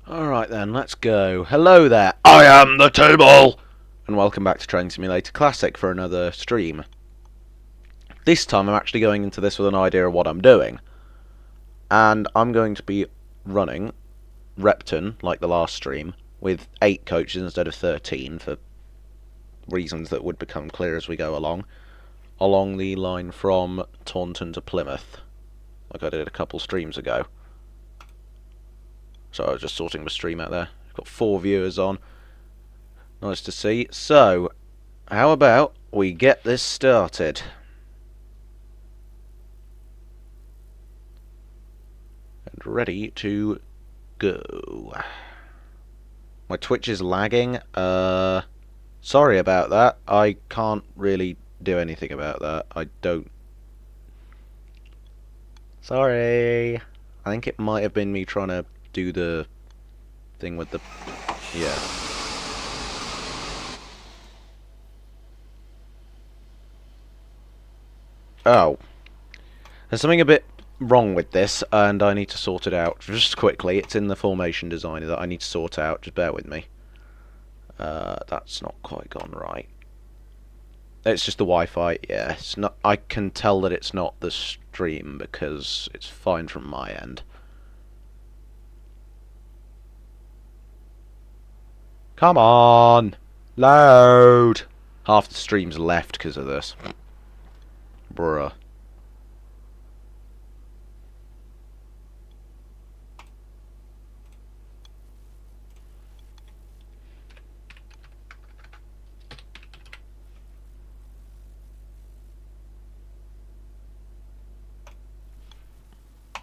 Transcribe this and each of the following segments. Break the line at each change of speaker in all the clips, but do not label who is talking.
Alright then, let's go. Hello there, I am the table! And welcome back to Train Simulator Classic for another stream. This time I'm actually going into this with an idea of what I'm doing. And I'm going to be running Repton, like the last stream, with 8 coaches instead of 13 for reasons that would become clear as we go along the line from Taunton to Plymouth, like I did a couple streams ago. So I was just sorting my stream out there. Got 4 viewers on. Nice to see. So, how about we get this started? And ready to go. My Twitch is lagging. Sorry about that. I can't really do anything about that. I don't... Sorry. I think it might have been me trying to do the thing with the... Yeah. Oh. There's something a bit wrong with this, and I need to sort it out just quickly. It's in the formation designer that I need to sort out. Just bear with me. That's not quite gone right. It's just the Wi-Fi. Yeah, it's not. I can tell that it's not the stream because it's fine from my end. Come on, load. Half the stream's left because of this. Bruh.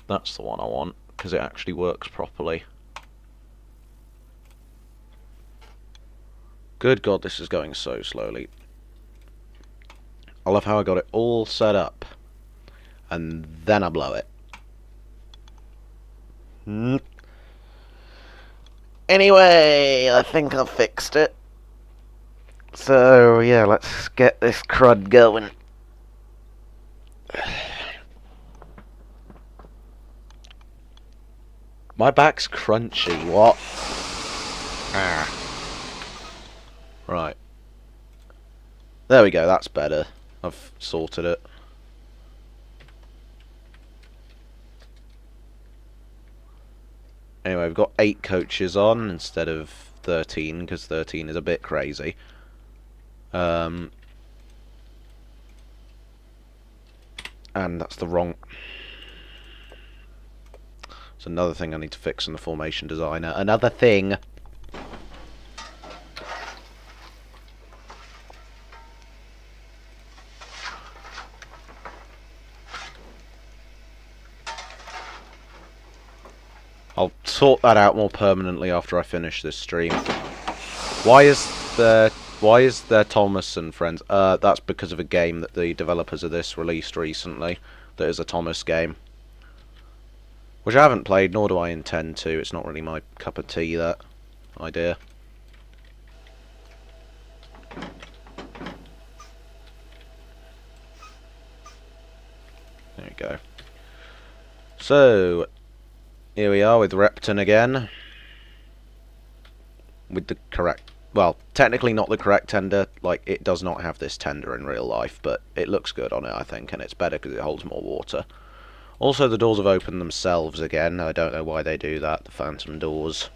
That's the one I want, because it actually works properly. Good God, this is going so slowly. I love how I got it all set up, and then I blow it. Anyway, I think I've fixed it. So, yeah, let's get this crud going. My back's crunchy, what? Ah. Right. There we go, that's better. I've sorted it. Anyway, we've got 8 coaches on instead of 13, because 13 is a bit crazy. And that's the wrong... It's another thing I need to fix in the formation designer. Another thing! I'll sort that out more permanently after I finish this stream. Why is there Thomas and Friends? That's because of a game that the developers of this released recently. That is a Thomas game. Which I haven't played, nor do I intend to. It's not really my cup of tea, that idea. There we go. So, here we are with Repton again. With the correct... Well, technically not the correct tender. Like, it does not have this tender in real life, but it looks good on it, I think, and it's better because it holds more water. Also, the doors have opened themselves again. I don't know why they do that, the phantom doors.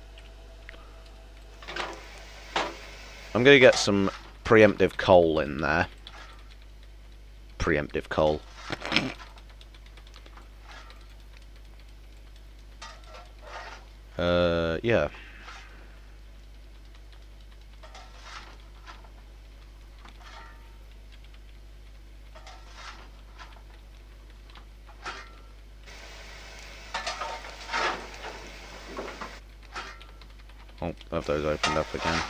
I'm going to get some preemptive coal in there. Preemptive coal. Yeah. Oh, have those opened up again.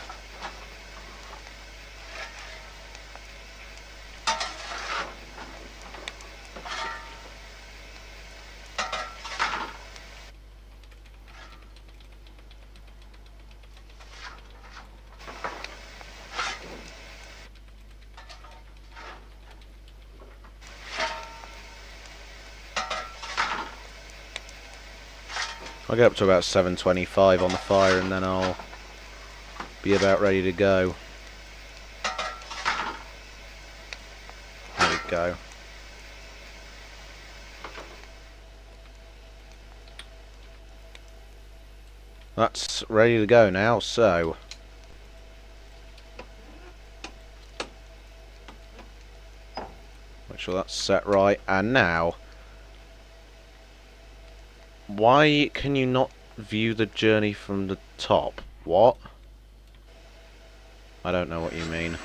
I'll get up to about 725 on the fire and then I'll be about ready to go. There we go. That's ready to go now, so make sure that's set right. And now, why can you not view the journey from the top? What? I don't know what you mean.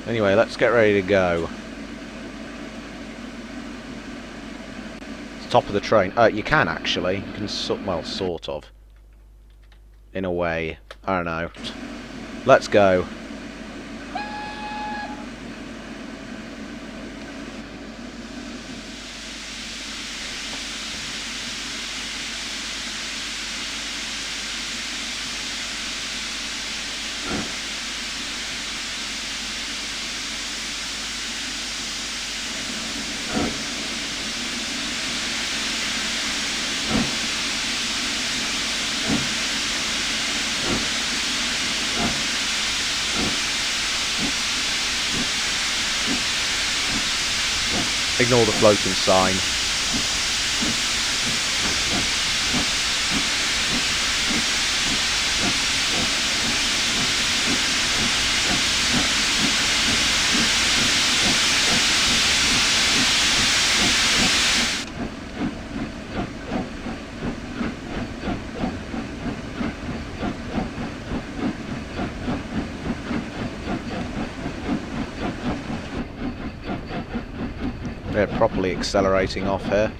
Anyway, let's get ready to go. Top of the train. You can actually. You can well, sort of. In a way. I don't know. Let's go. Ignore the floating sign. They're properly accelerating off here.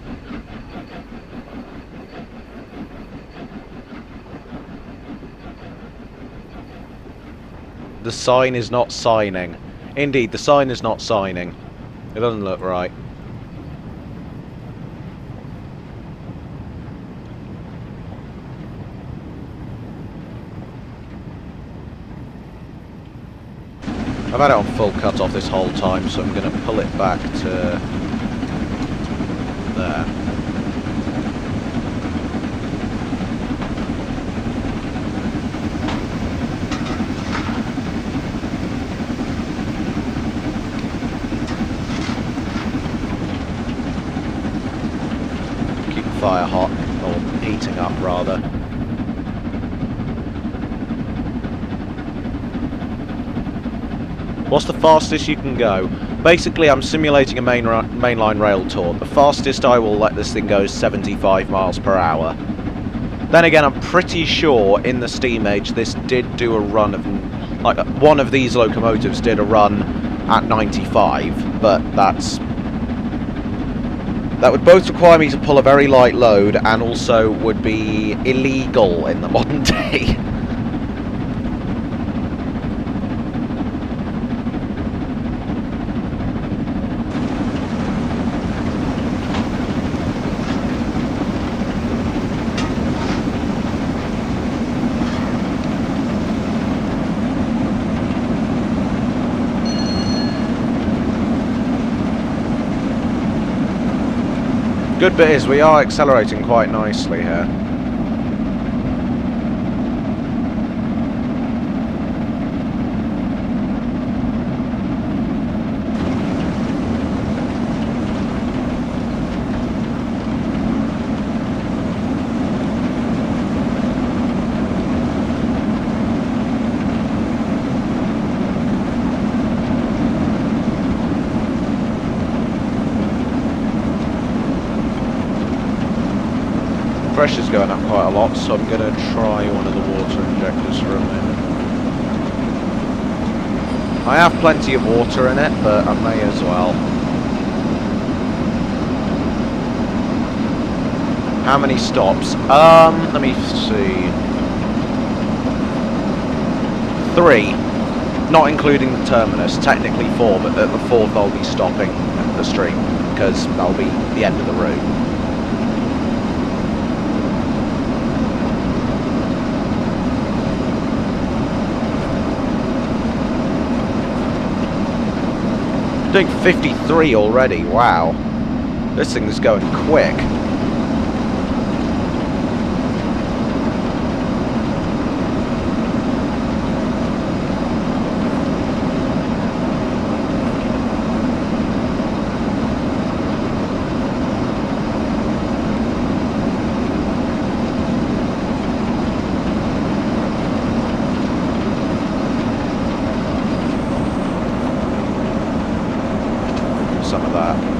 The sign is not signing. Indeed, the sign is not signing. It doesn't look right. I've had it on full cut off this whole time, so I'm going to pull it back to there. Keep the fire hot, or heating up rather. What's the fastest you can go? Basically, I'm simulating a mainline rail tour. The fastest I will let this thing go is 75 miles per hour. Then again, I'm pretty sure in the steam age this did do a run of... like, one of these locomotives did a run at 95, but that would both require me to pull a very light load and also would be illegal in the modern day. Good bit is we are accelerating quite nicely here. Pressure's going up quite a lot, so I'm going to try one of the water injectors for a minute. I have plenty of water in it, but I may as well. How many stops? Let me see. 3. Not including the terminus. Technically 4, but at the 4th I'll be stopping the stream, because that'll be the end of the route. Doing 53 already, wow. This thing is going quick. Some of that.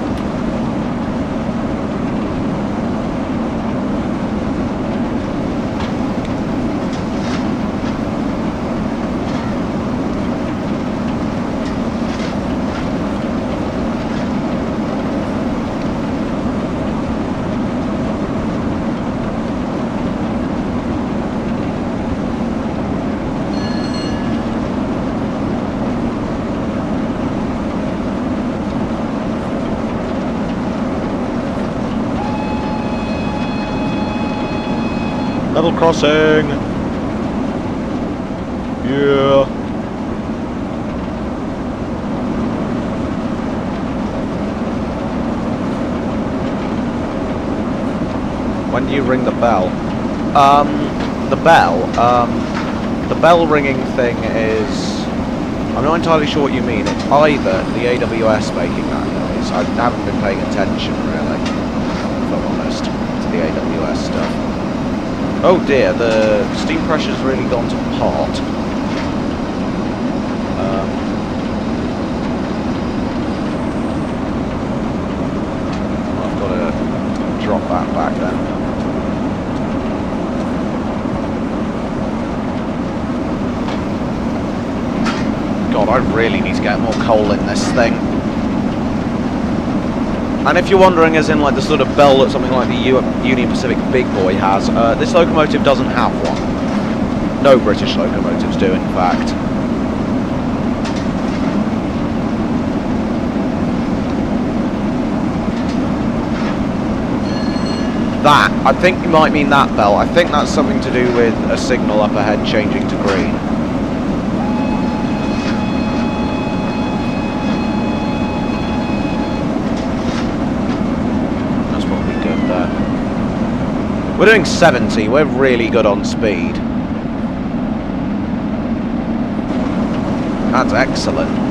Level crossing! Yeah! When do you ring the bell? The bell ringing thing is... I'm not entirely sure what you mean. It's either the AWS making that noise. I haven't been paying attention, really, if I'm honest, to the AWS stuff. Oh dear, the steam pressure's really gone to pot. I've got to drop that back then. God, I really need to get more coal in this thing. And if you're wondering, as in like the sort of bell that something like the Union Pacific Big Boy has, this locomotive doesn't have one. No British locomotives do, in fact. That, I think you might mean that bell. I think that's something to do with a signal up ahead changing to green. We're doing 70, we're really good on speed. That's excellent.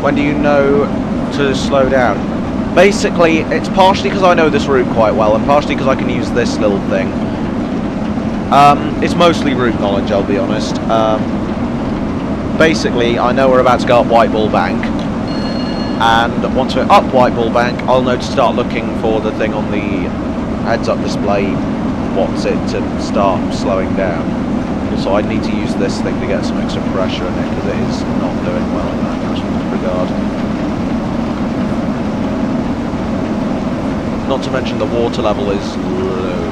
When do you know to slow down? Basically, it's partially because I know this route quite well, and partially because I can use this little thing. It's mostly route knowledge, I'll be honest. Basically, I know we're about to go up White Bull Bank, and once we're up White Bull Bank, I'll know to start looking for the thing on the heads-up display, what's it, to start slowing down. Also, I need to use this thing to get some extra pressure in it, because it is not doing well in that regard. Not to mention the water level is low.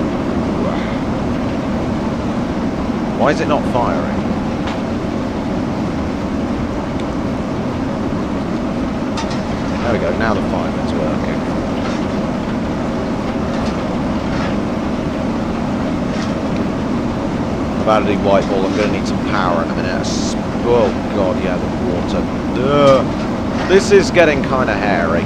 Why is it not firing? There we go, now the fireman's working. I've added a white ball, I'm going to need some power in a minute. Oh god, yeah, the water. Duh. This is getting kind of hairy.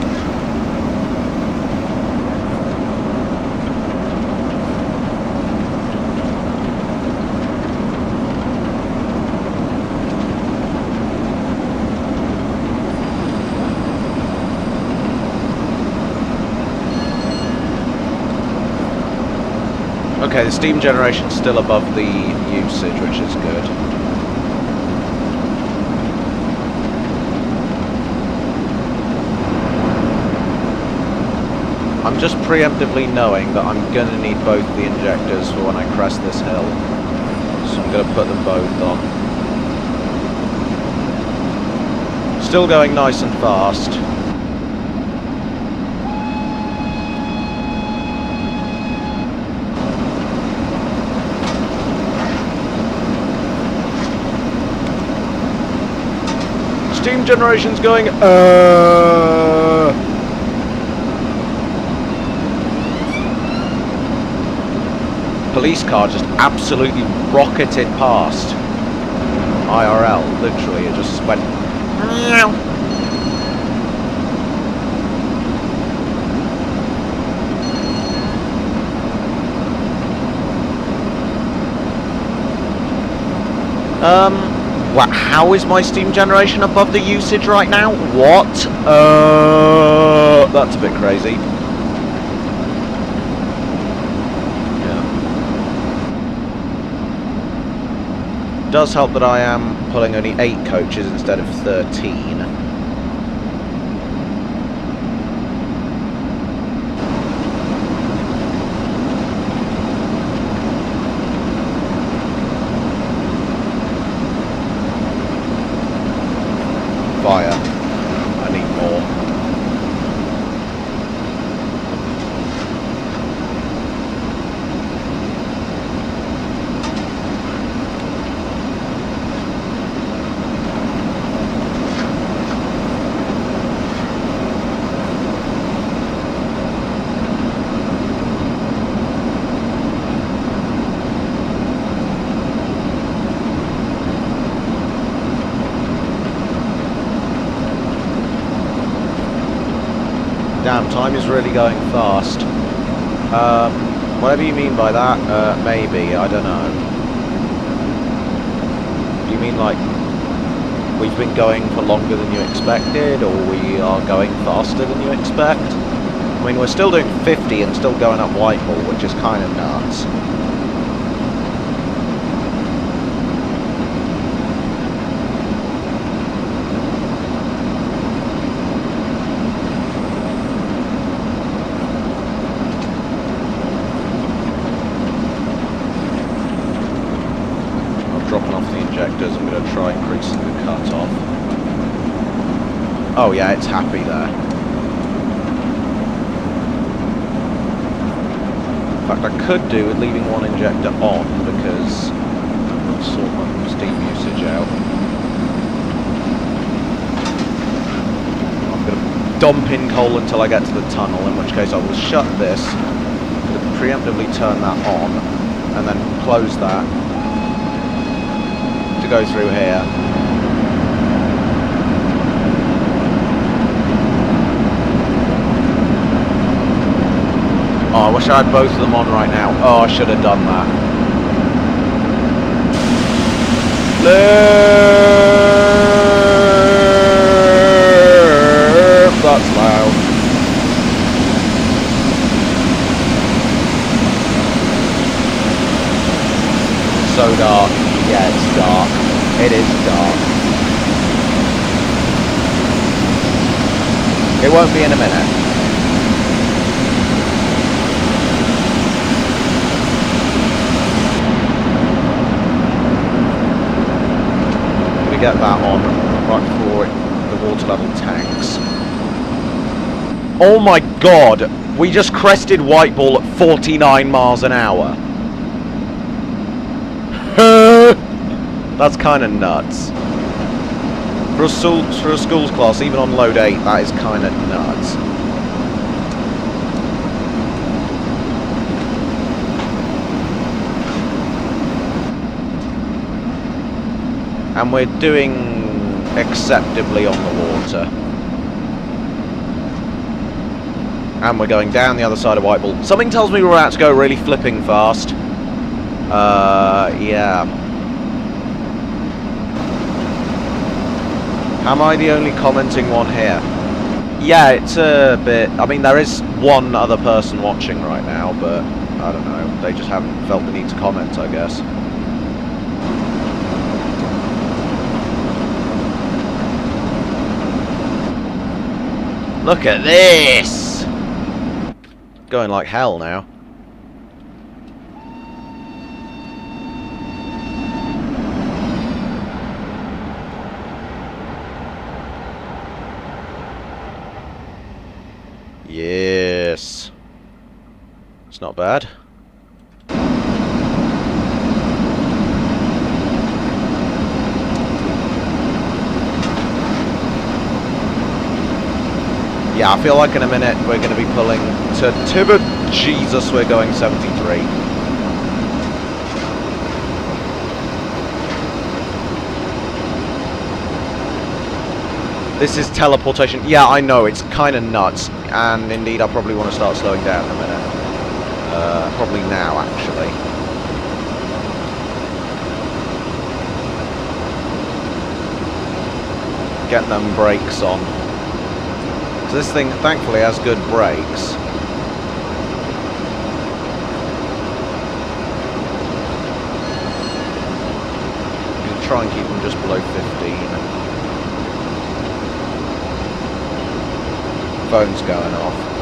Okay, the steam generation's still above the usage, which is good. I'm just preemptively knowing that I'm going to need both the injectors for when I crest this hill. So I'm going to put them both on. Still going nice and fast. steam generation's going. Police car just absolutely rocketed past. IRL, literally, it just went. How is my steam generation above the usage right now? What? That's a bit crazy. Yeah. Does help that I am pulling only 8 coaches instead of 13. Fire. I need more. Damn, time is really going fast. Whatever you mean by that, maybe, I don't know. Do you mean like we've been going for longer than you expected, or we are going faster than you expect? I mean, we're still doing 50 and still going up Whitehall, which is kind of nuts. I'm going to try increasing the cut-off. Oh yeah, it's happy there. In fact, I could do with leaving one injector on, because I'll sort my steam usage out. I'm going to dump in coal until I get to the tunnel, in which case I will shut this, preemptively turn that on, and then close that to go through here. Oh, I wish I had both of them on right now. Oh, I should have done that. That's loud. So dark. Yeah, it's dark. It is dark. It won't be in a minute. I'm going to get that on right before the water level tanks. Oh my god! We just crested Whiteball at 49 miles an hour. That's kind of nuts. For a schools class, even on load 8, that is kind of nuts. And we're doing acceptably on the water. And we're going down the other side of Whiteball. Something tells me we're about to go really flipping fast. Yeah. Am I the only commenting one here? Yeah, it's a bit... I mean, there is one other person watching right now, but I don't know. They just haven't felt the need to comment, I guess. Look at this! Going like hell now. Yes. It's not bad. Yeah, I feel like in a minute we're going to be pulling to Tibbet. Jesus, we're going 73. This is teleportation. Yeah, I know, it's kind of nuts. And indeed, I probably want to start slowing down in a minute. Probably now, actually. Get them brakes on. So this thing, thankfully, has good brakes. You can try and keep them just below 15. Phone's going off.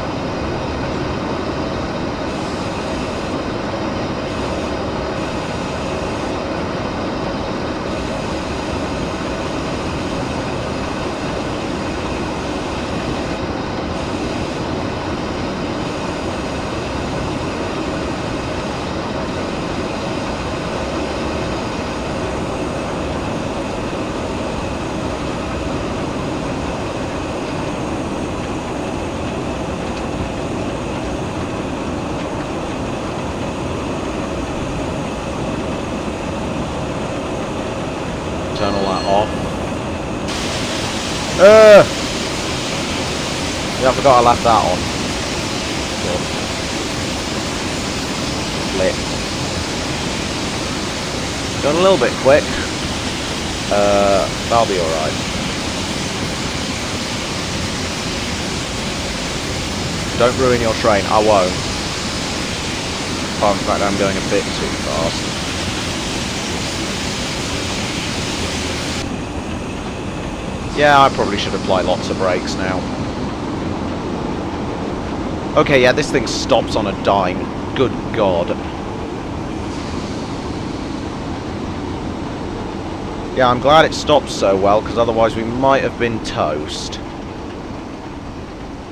Turn all that off. Yeah, I forgot I left that on. Good. Lit. Going a little bit quick. That'll be alright. Don't ruin your train. I won't. Apart from the fact that I'm going a bit too fast. Yeah, I probably should apply lots of brakes now. Okay, yeah, this thing stops on a dime. Good God. Yeah, I'm glad it stopped so well, because otherwise we might have been toast.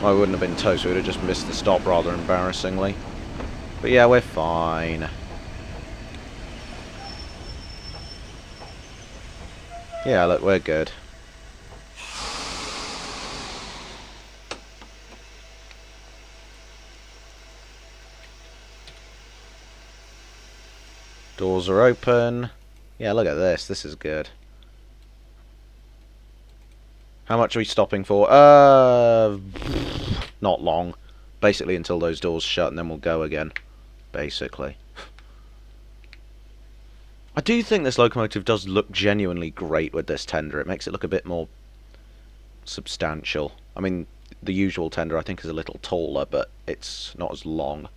Well, we wouldn't have been toast, we would have just missed the stop rather embarrassingly. But yeah, we're fine. Yeah, look, we're good. Doors are open. Yeah, look at this. This is good. How much are we stopping for? Not long. Basically until those doors shut and then we'll go again. Basically. I do think this locomotive does look genuinely great with this tender. It makes it look a bit more substantial. I mean, the usual tender I think is a little taller, but it's not as long.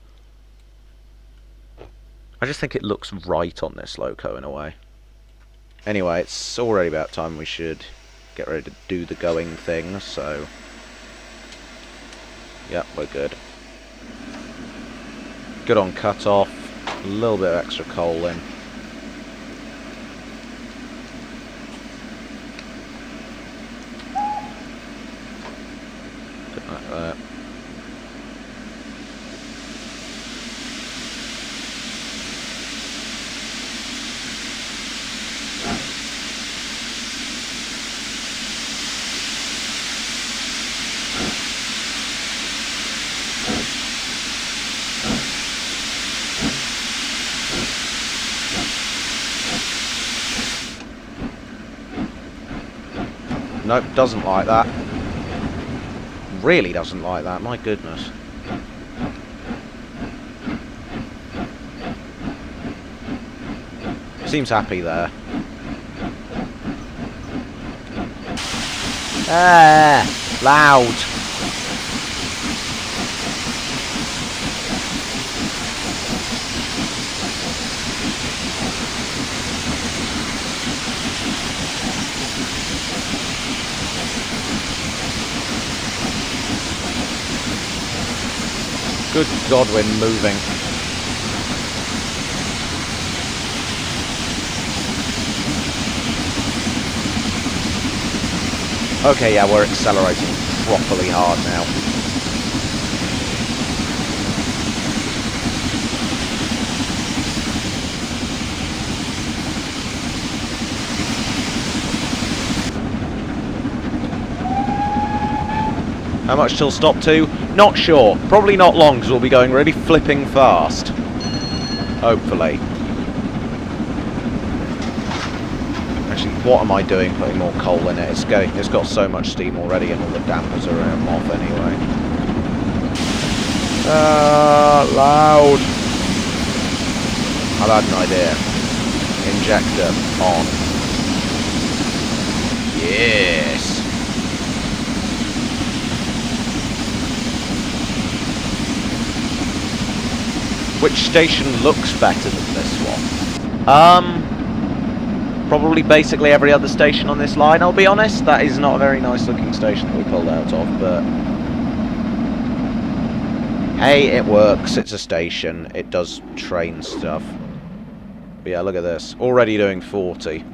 I just think it looks right on this loco in a way. Anyway, it's already about time we should get ready to do the going thing, so... Yep, we're good. Good on cut off. A little bit of extra coal in. Good like that. Nope, doesn't like that. Really doesn't like that, my goodness. Seems happy there. Ah, loud. Good God, we're moving. Okay, yeah, we're accelerating properly hard now. How much till stop to? Not sure. Probably not long, because we'll be going really flipping fast. Hopefully. Actually, what am I doing putting more coal in it? It's got so much steam already and all the dampers are off anyway. Loud. I've had an idea. Injector on. Yes. Which station looks better than this one? Probably basically every other station on this line, I'll be honest. That is not a very nice looking station that we pulled out of, but... hey, it works, it's a station, it does train stuff. But yeah, look at this. Already doing 40.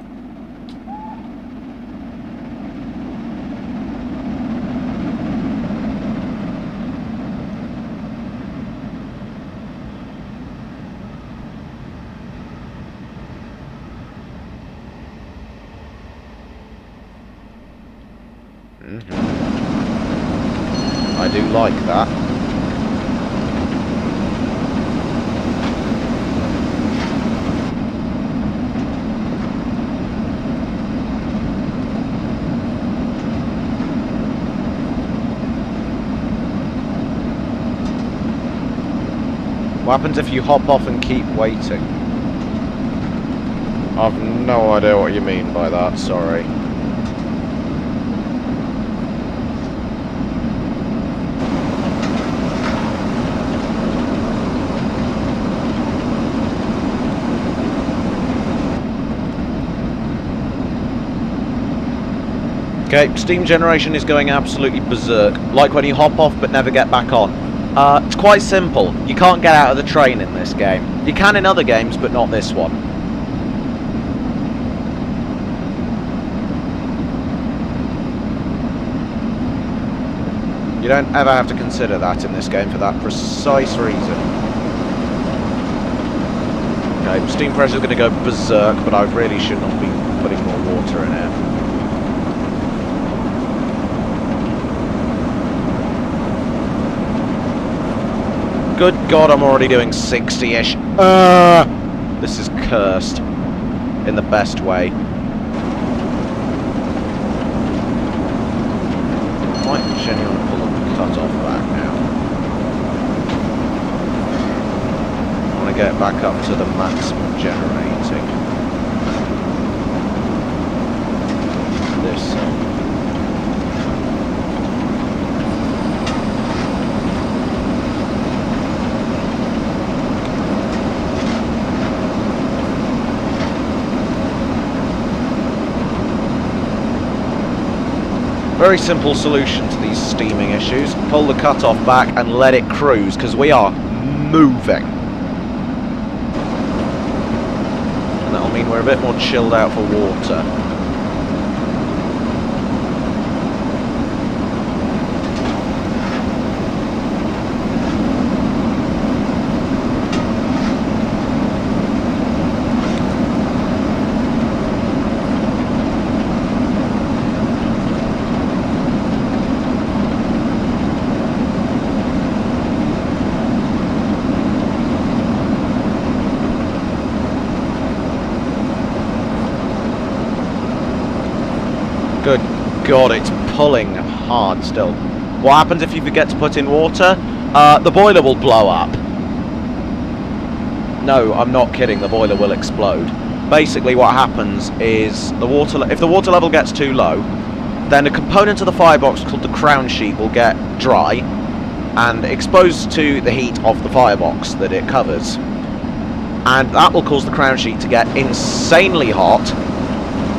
I do like that. What happens if you hop off and keep waiting? I've no idea what you mean by that, sorry. Okay, steam generation is going absolutely berserk, like when you hop off but never get back on. It's quite simple. You can't get out of the train in this game. You can in other games, but not this one. You don't ever have to consider that in this game for that precise reason. Okay, steam pressure is going to go berserk, but I really should not be putting more water in it. Good God, I'm already doing 60-ish. This is cursed. In the best way. Might genuinely pull the cut off back now. I want to get back up to the maximum generating. This very simple solution to these steaming issues. Pull the cutoff back and let it cruise, because we are moving. And that'll mean we're a bit more chilled out for water. Good God, it's pulling hard still. What happens if you forget to put in water? The boiler will blow up. No, I'm not kidding, the boiler will explode. Basically what happens is, if the water level gets too low, then a component of the firebox called the crown sheet will get dry and exposed to the heat of the firebox that it covers. And that will cause the crown sheet to get insanely hot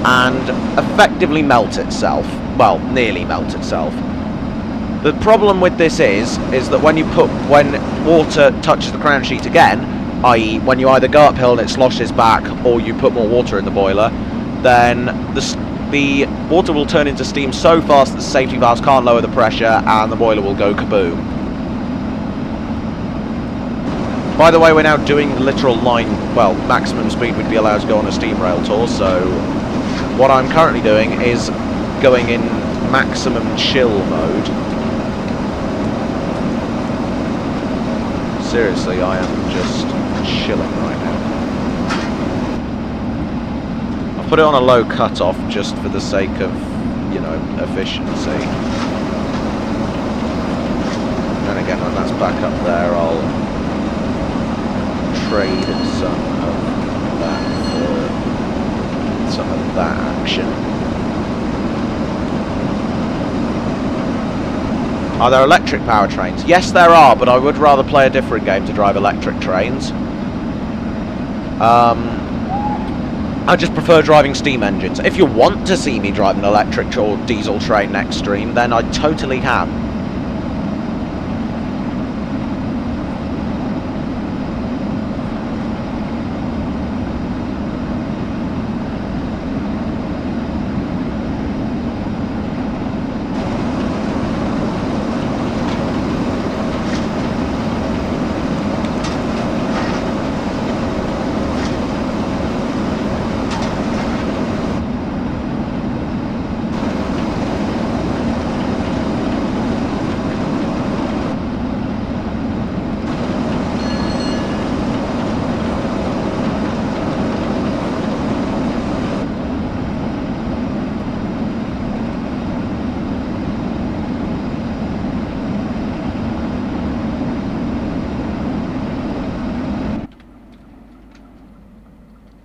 and effectively melt itself. Well, nearly melt itself. The problem with this is that when water touches the crown sheet again, i.e. when you either go uphill and it sloshes back, or you put more water in the boiler, then the water will turn into steam so fast that the safety valves can't lower the pressure and the boiler will go kaboom. By the way, we're now doing the literal maximum speed we'd be allowed to go on a steam rail tour, so what I'm currently doing is going in maximum chill mode. Seriously, I am just chilling right now. I've put it on a low cut-off just for the sake of, you know, efficiency. And again, when that's back up there, I'll trade some of that for some of that action. Are there electric power trains? Yes, there are, but I would rather play a different game to drive electric trains. I just prefer driving steam engines. If you want to see me drive an electric or diesel train next stream, then I totally can.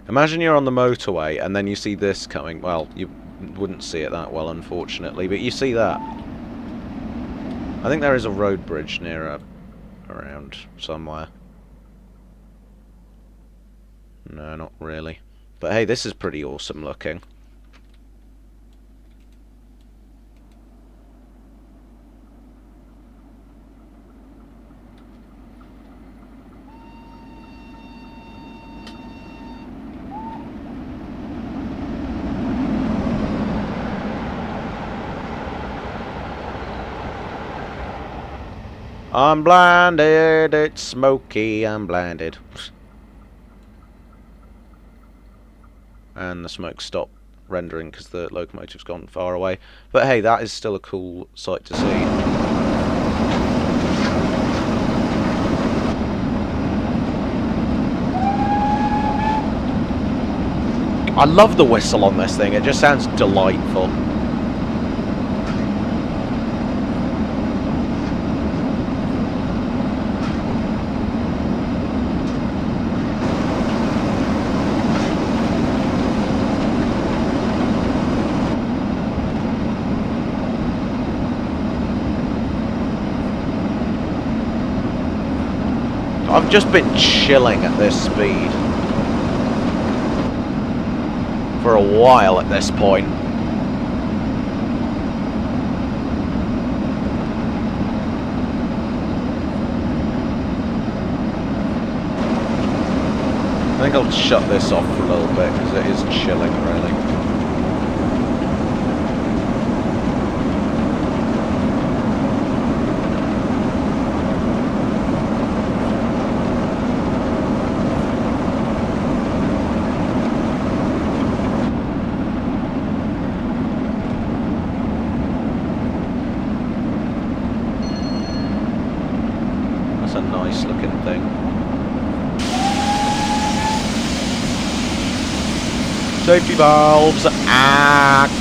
Imagine you're on the motorway and then you see this coming. Well, you wouldn't see it that well, unfortunately, but you see that. I think there is a road bridge near around somewhere. No, not really. But hey, this is pretty awesome looking. I'm blinded, it's smoky, I'm blinded. And the smoke stopped rendering because the locomotive's gone far away. But hey, that is still a cool sight to see. I love the whistle on this thing, it just sounds delightful. I've just been chilling at this speed for a while at this point. I think I'll shut this off for a little bit because it is chilling really. A nice looking thing. Safety valves. Ah.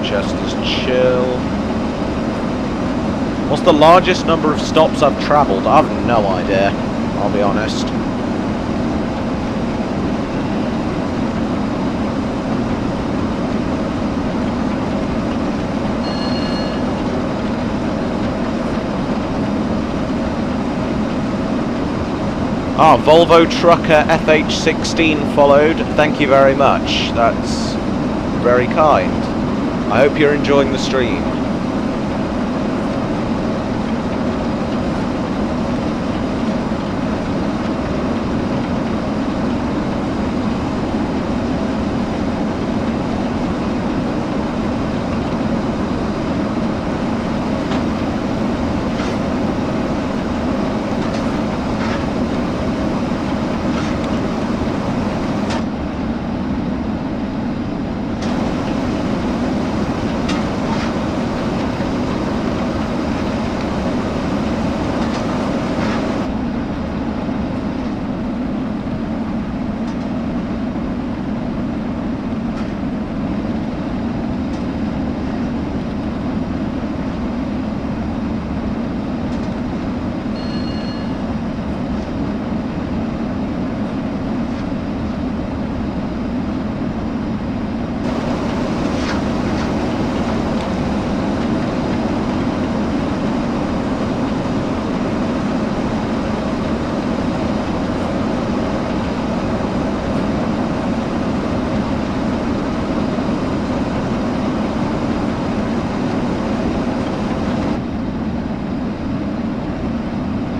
Just as chill. What's the largest number of stops I've travelled? I have no idea, I'll be honest. Ah, Volvo Trucker FH16 followed. Thank you very much. That's very kind. I hope you're enjoying the stream.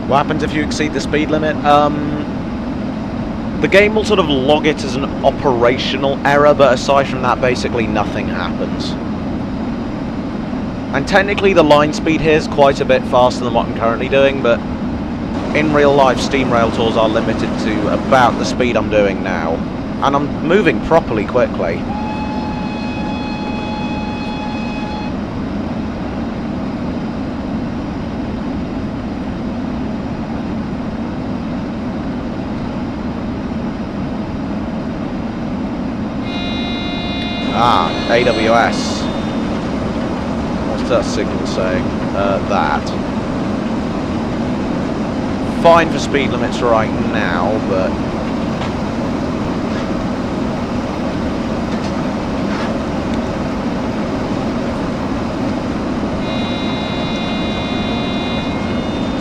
What happens if you exceed the speed limit? The game will sort of log it as an operational error, but aside from that, basically nothing happens. And technically the line speed here is quite a bit faster than what I'm currently doing, but in real life Steam Rail Tours are limited to about the speed I'm doing now. And I'm moving properly quickly. Ah, AWS. What's that signal saying? That. Fine for speed limits right now, but...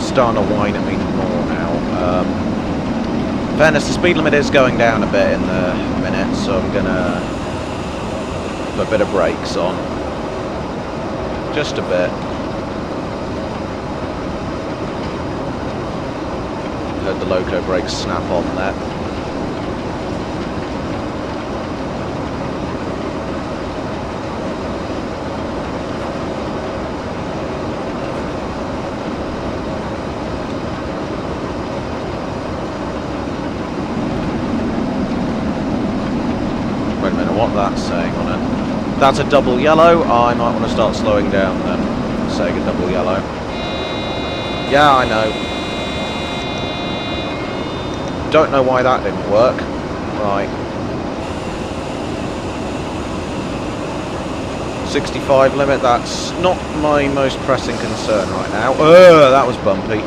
starting to whine at me more now. In fairness, the speed limit is going down a bit in the minute, so I'm gonna... a bit of brakes on, just a bit. Heard the loco brakes snap on there. Wait a minute, what that's saying on it? That's a double yellow. I might want to start slowing down then, saying a double yellow. Yeah, I know. Don't know why that didn't work. Right. 65 limit, that's not my most pressing concern right now. That was bumpy.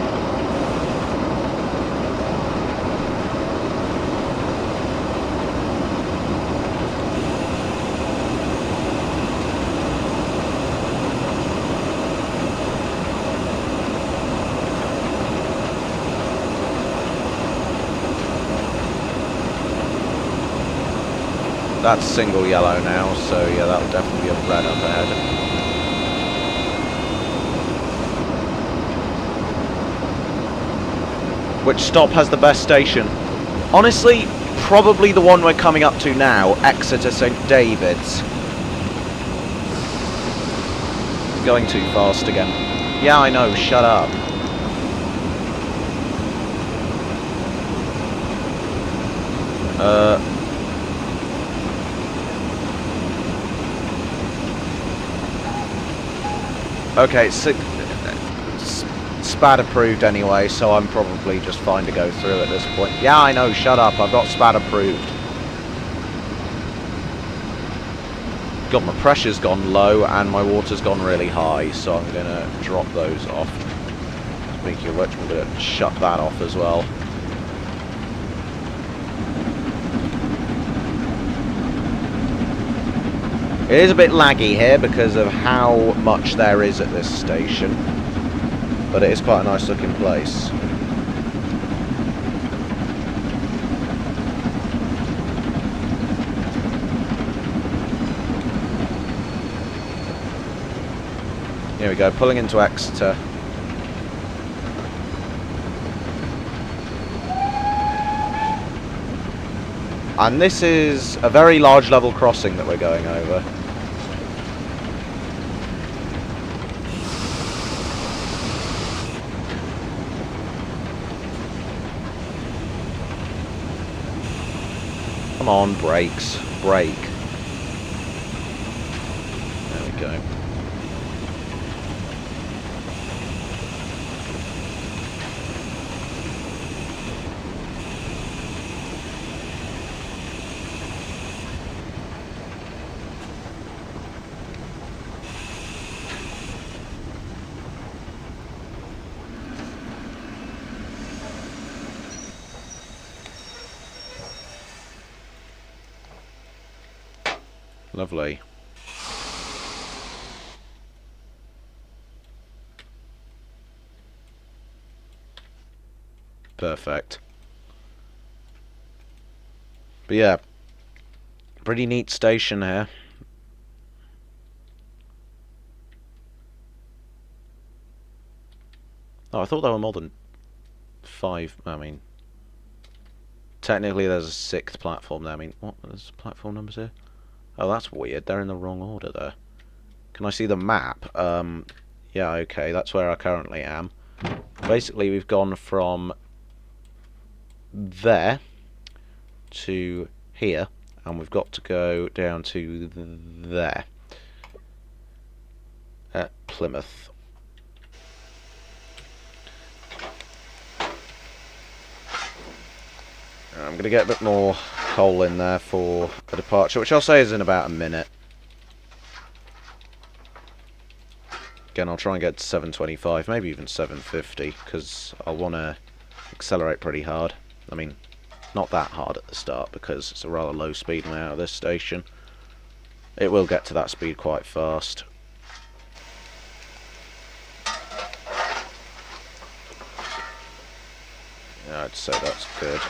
That's single yellow now, so yeah, that'll definitely be a red up ahead. Which stop has the best station? Honestly, probably the one we're coming up to now, Exeter St David's. Going too fast again. Yeah, I know, shut up. Okay, SPAD approved anyway, so I'm probably just fine to go through at this point. Yeah, I know, shut up, I've got SPAD approved. God, my pressure's gone low and my water's gone really high, so I'm going to drop those off. Speaking of which, I'm going to shut that off as well. It is a bit laggy here because of how much there is at this station, but it is quite a nice looking place. Here we go, pulling into Exeter. And this is a very large level crossing that we're going over. Come on, brakes. Brake. There we go. Lovely. Perfect. But yeah, pretty neat station here. Oh, I thought there were more than 5. I mean, technically there's a 6th platform there. I mean, what? There's platform numbers here? Oh, that's weird. They're in the wrong order there. Can I see the map? Yeah, okay, that's where I currently am. Basically, we've gone from there to here, and we've got to go down to there at Plymouth. I'm going to get a bit more coal in there for a departure, which I'll say is in about a minute. Again, I'll try and get to 725, maybe even 750, because I'll want to accelerate pretty hard. I mean, not that hard at the start, because it's a rather low speed way out of this station. It will get to that speed quite fast. Yeah, I'd say that's good.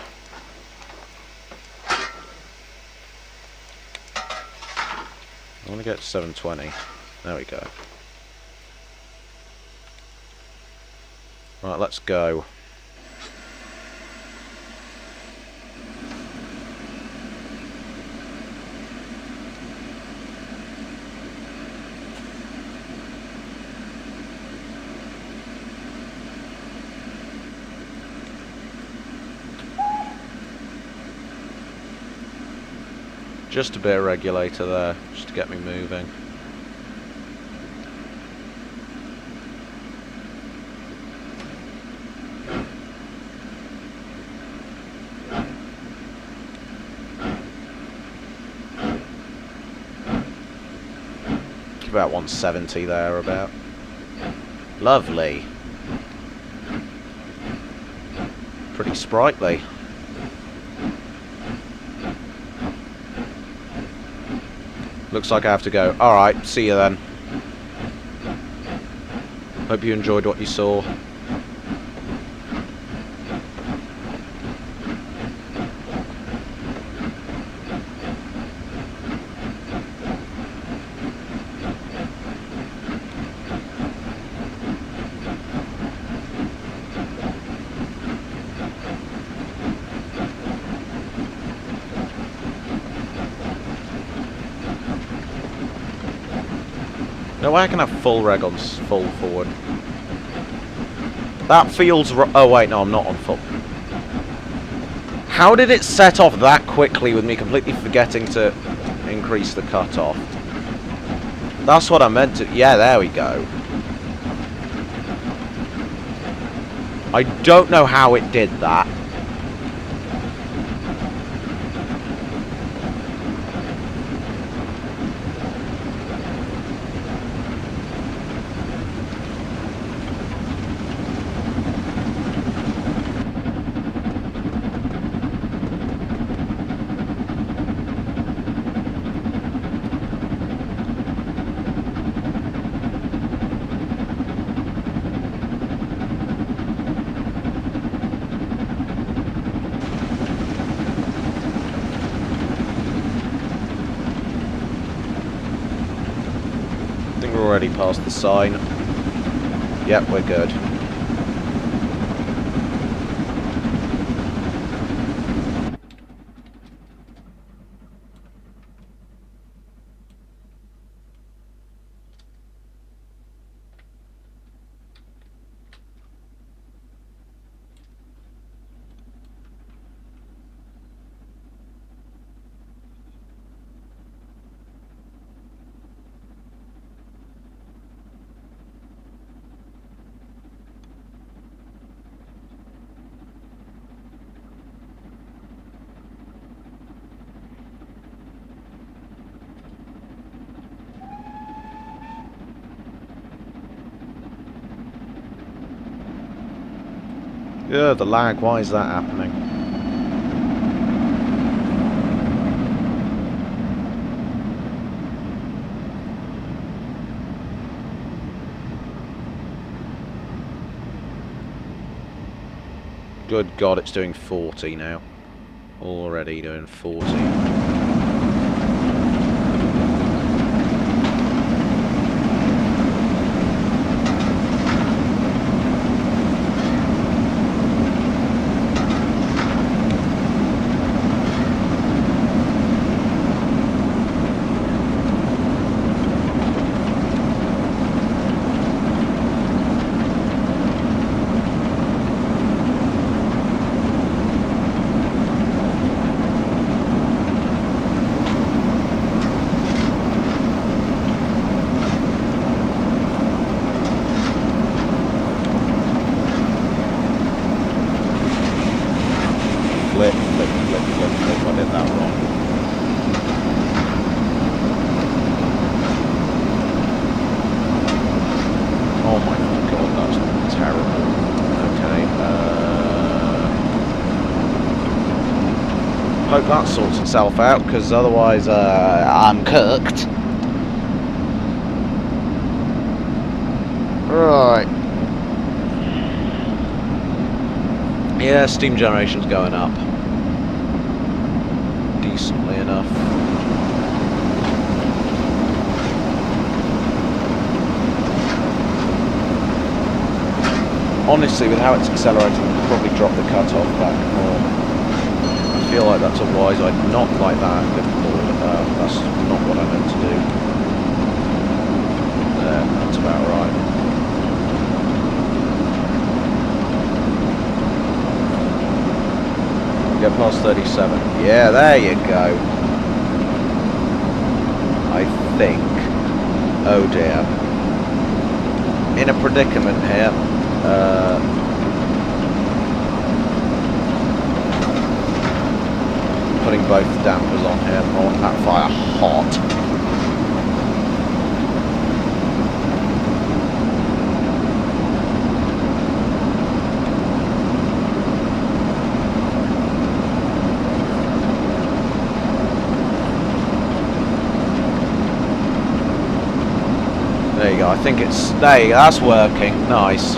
I want to get to 720. There we go. Right, let's go. Just a bit of regulator there, just to get me moving. About 170 there, about. Lovely. Pretty sprightly. Looks like I have to go. Alright, see you then. Hope you enjoyed what you saw. No way I can have full reg on full forward. That feels oh wait, no, I'm not on full. How did it set off that quickly with me completely forgetting to increase the cutoff? That's what I meant to... Yeah, there we go. I don't know how it did that. Already past the sign. Yep, we're good. Yeah, the lag, why is that happening? Good God, it's doing 40 now. Already doing 40. Flip, flip, flip, flip, flip. I did that wrong. Oh my God, that's terrible. Okay, hope that sorts itself out, because otherwise I'm cooked. Right. Yeah, steam generation's going up. Decently enough. Honestly, with how it's accelerating, I'll probably drop the cutoff back more. I feel like that's a wise idea. Not like that. Good lord. That's not what I meant to do. There, that's about right. Get past 37. Yeah, there you go. I think. Oh dear. In a predicament here. Putting both dampers on here. I want that fire hot. There you go, I think it's, there you go, that's working, nice.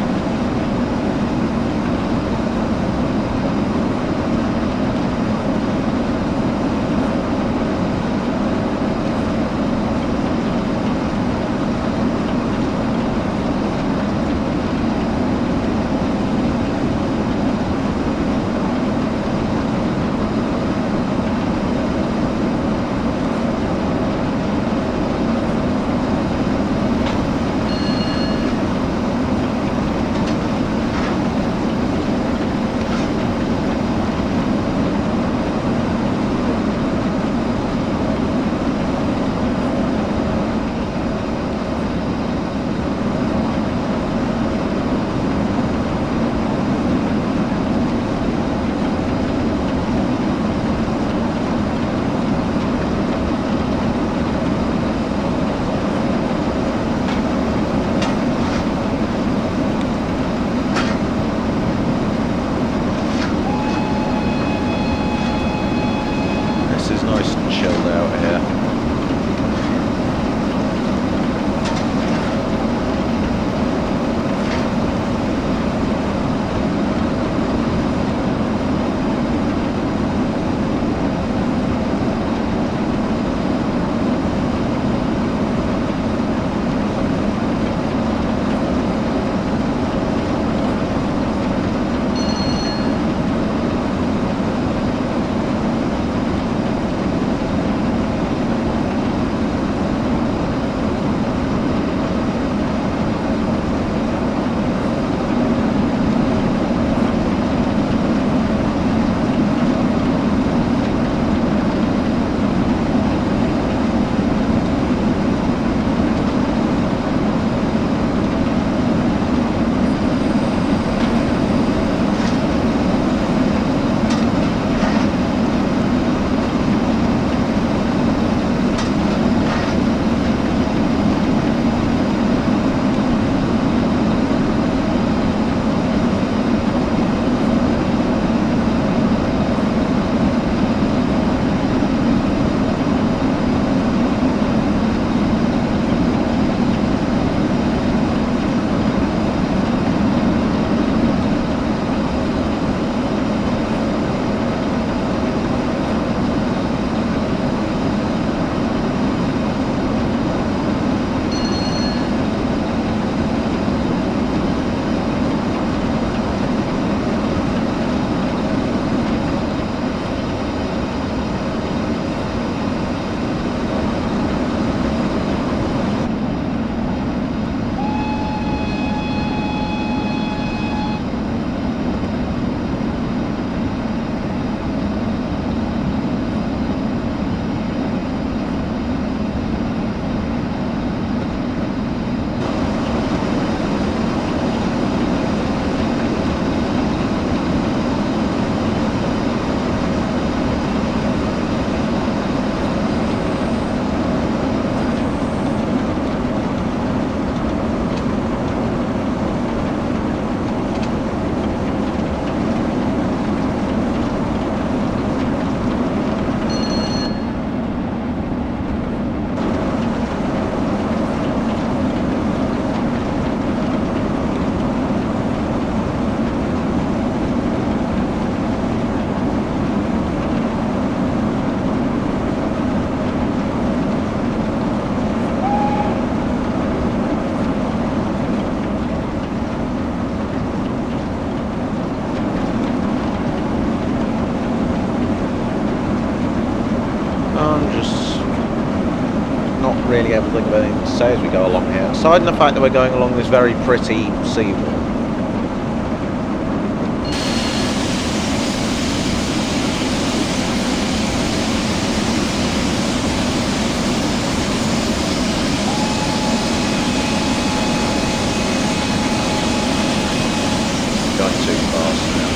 really able to think of anything to say as we go along here, aside from the fact that we're going along this very pretty seawall. Going too fast now.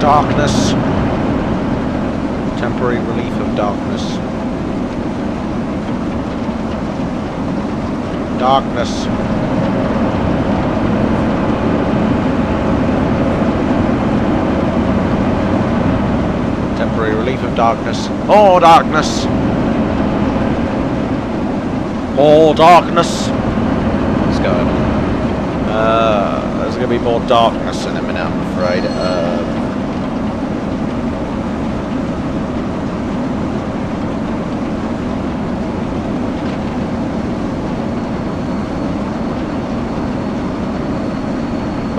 Darkness. Temporary relief of darkness. Darkness. Temporary relief of darkness. Oh, darkness. More darkness. Let's go. There's going to be more darkness in a minute, I'm afraid.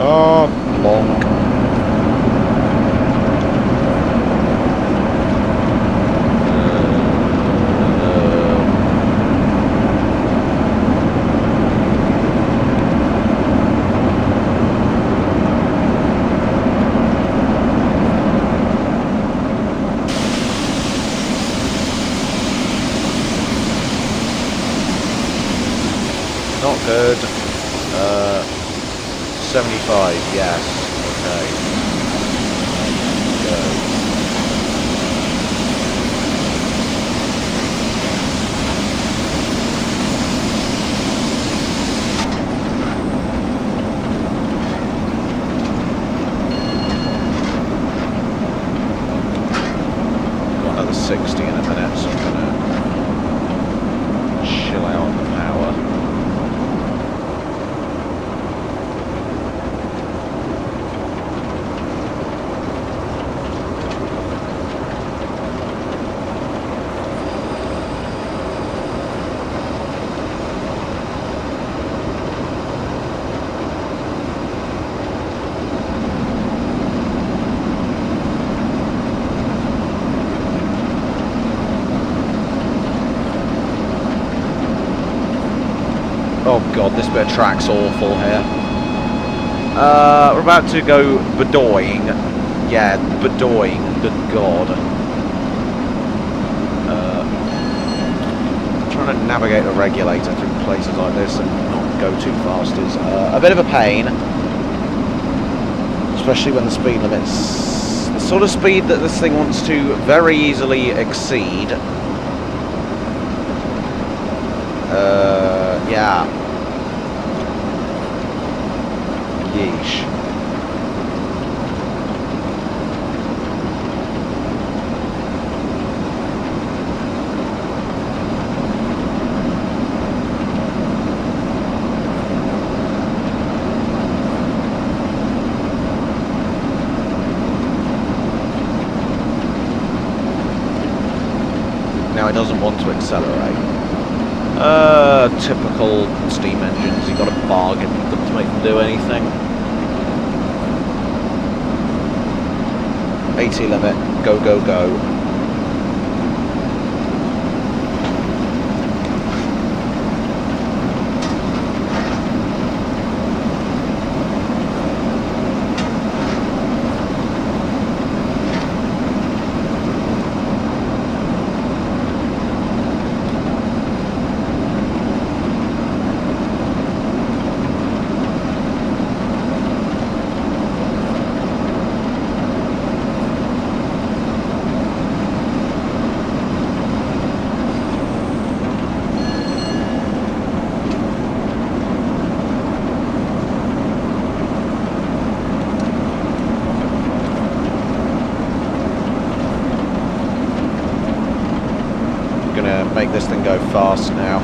Oh, bonk. 5, yes. Okay. Go. Got another 60 in a minute, so I'm gonna chill out on the power. Oh god, this bit of track's awful here. We're about to go bedoying. Yeah, bedoying. Good god. Trying to navigate a regulator through places like this and not go too fast is a bit of a pain. Especially when the speed limit's the sort of speed that this thing wants to very easily exceed. Yeah. Yeesh. Now it doesn't want to accelerate. Typical steam engines, you've got to bargain with them to make them do anything. 80 limit, go, go, go. Make this thing go fast now.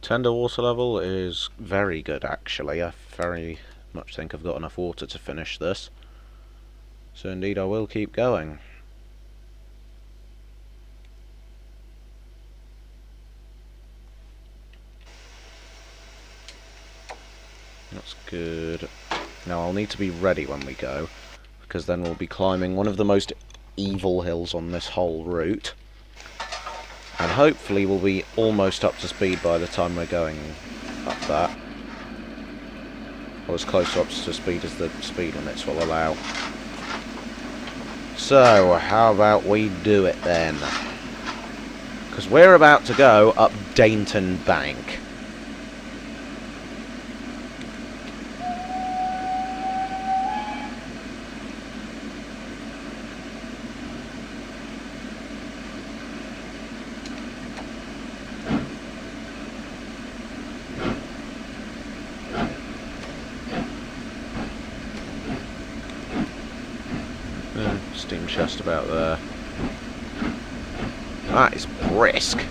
Tender water level is very good, actually. I very much think I've got enough water to finish this. So indeed I will keep going. That's good. Now I'll need to be ready when we go, because then we'll be climbing one of the most evil hills on this whole route. And hopefully we'll be almost up to speed by the time we're going up that. Or as close up to speed as the speed limits will allow. So, how about we do it then? Because we're about to go up Dainton Bank. Steam chest about there. That is brisk.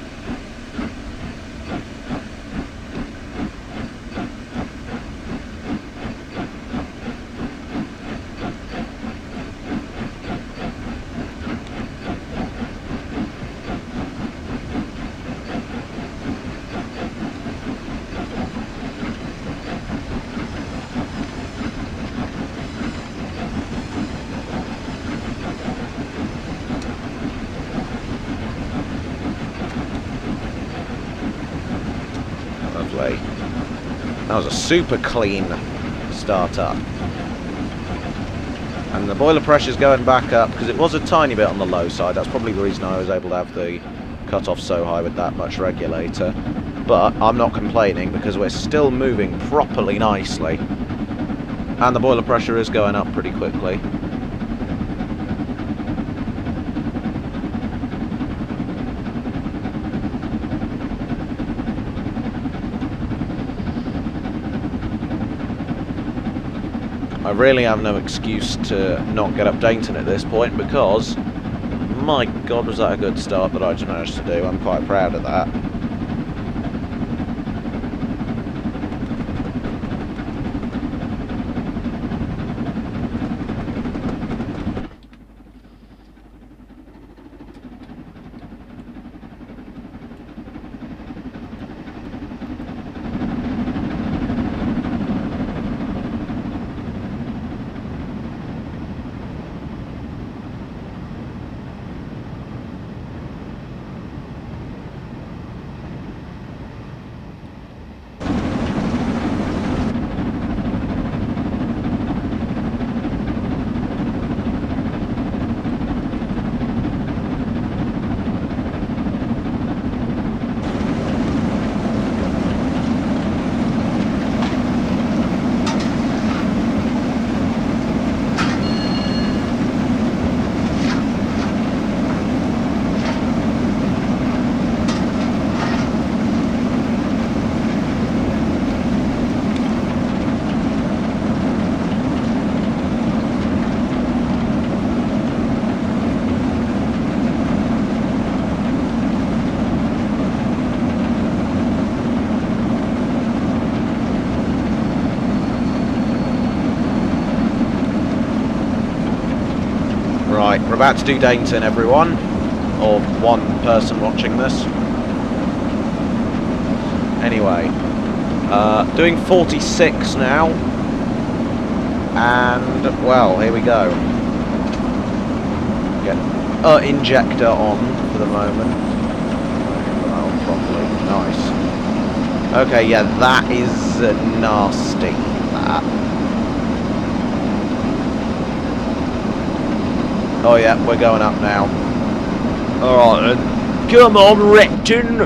Lovely. That was a super clean start up. And the boiler pressure's going back up because it was a tiny bit on the low side. That's probably the reason I was able to have the cut-off so high with that much regulator. But I'm not complaining because we're still moving properly nicely. And the boiler pressure is going up pretty quickly. I really have no excuse to not get up Dainton at this point because, my god, was that a good start that I just managed to do. I'm quite proud of that. Right, we're about to do Dainton, everyone. Or one person watching this. Anyway, doing 46 now. And, well, here we go. Get injector on for the moment. Oh, properly. Nice. Okay, yeah, that is nasty, that. Oh yeah, we're going up now. Alright then. Come on, Repton!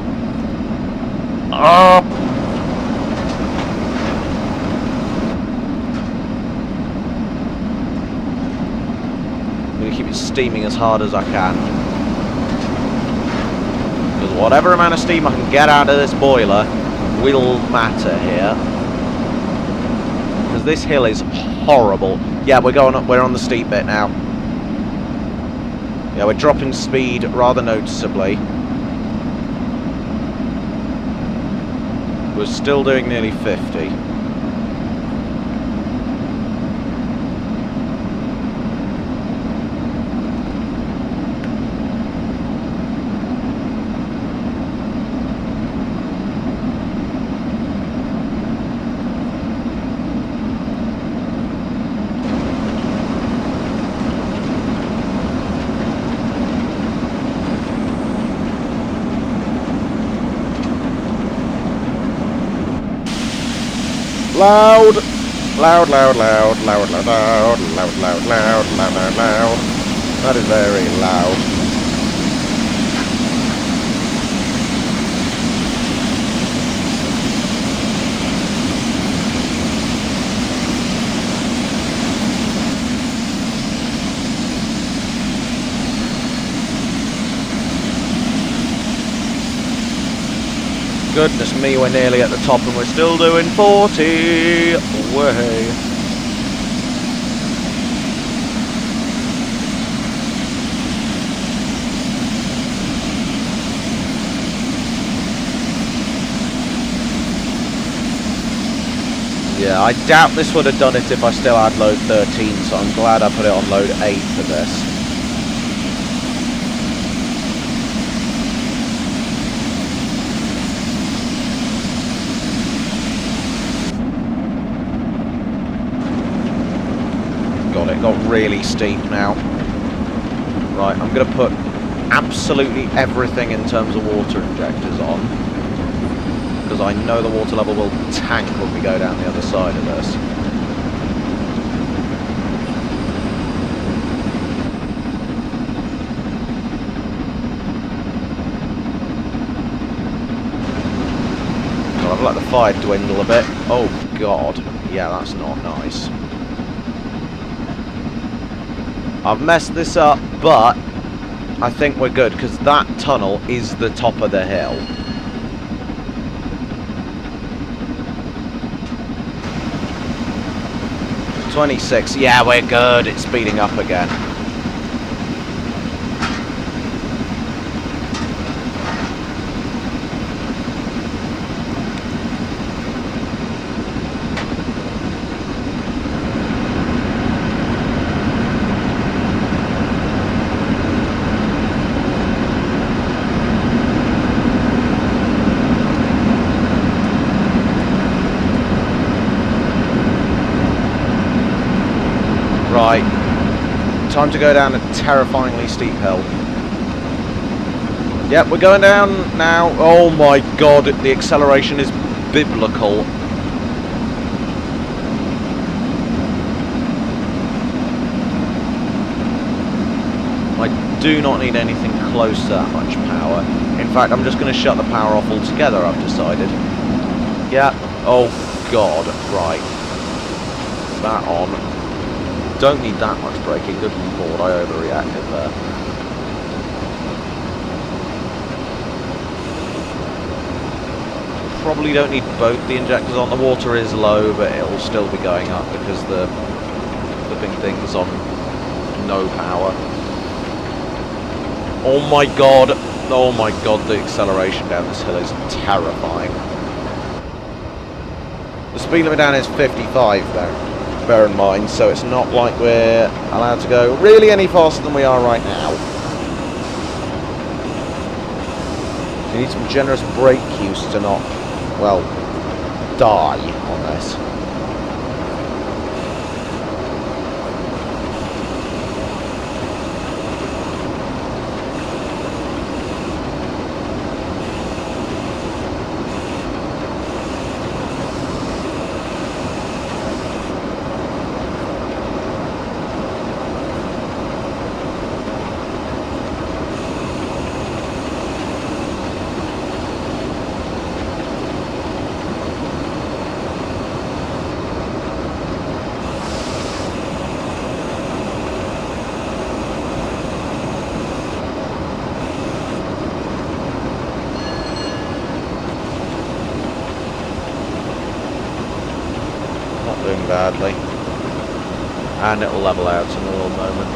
Up! I'm going to keep it steaming as hard as I can. Because whatever amount of steam I can get out of this boiler will matter here. Because this hill is horrible. Yeah, we're going up, we're on the steep bit now. Yeah, we're dropping speed rather noticeably. We're still doing nearly 50. Loud! Loud, loud, loud, loud, loud, loud, loud, loud, loud, loud, loud, loud. That is very loud. Goodness me, we're nearly at the top and we're still doing 40 away. Yeah, I doubt this would have done it if I still had load 13, so I'm glad I put it on load 8 for this. It got really steep now. Right, I'm going to put absolutely everything in terms of water injectors on, because I know the water level will tank when we go down the other side of this. So I've let the fire dwindle a bit. Oh god, yeah, that's not nice. I've messed this up, but I think we're good, because that tunnel is the top of the hill. .26, yeah, we're good, it's speeding up again. Right, time to go down a terrifyingly steep hill. Yep, we're going down now. Oh my god, the acceleration is biblical. I do not need anything close to that much power. In fact, I'm just going to shut the power off altogether, I've decided. Yeah, oh god, right. That on. Don't need that much braking, good lord, I overreacted there. Probably don't need both the injectors on. The water is low, but it'll still be going up because the flipping thing's on no power. Oh my god, the acceleration down this hill is terrifying. The speed limit down is 55 though. Bear in mind, so it's not like we're allowed to go really any faster than we are right now. You need some generous brake use to not, well, die on this. Badly, and it will level out in a little moment.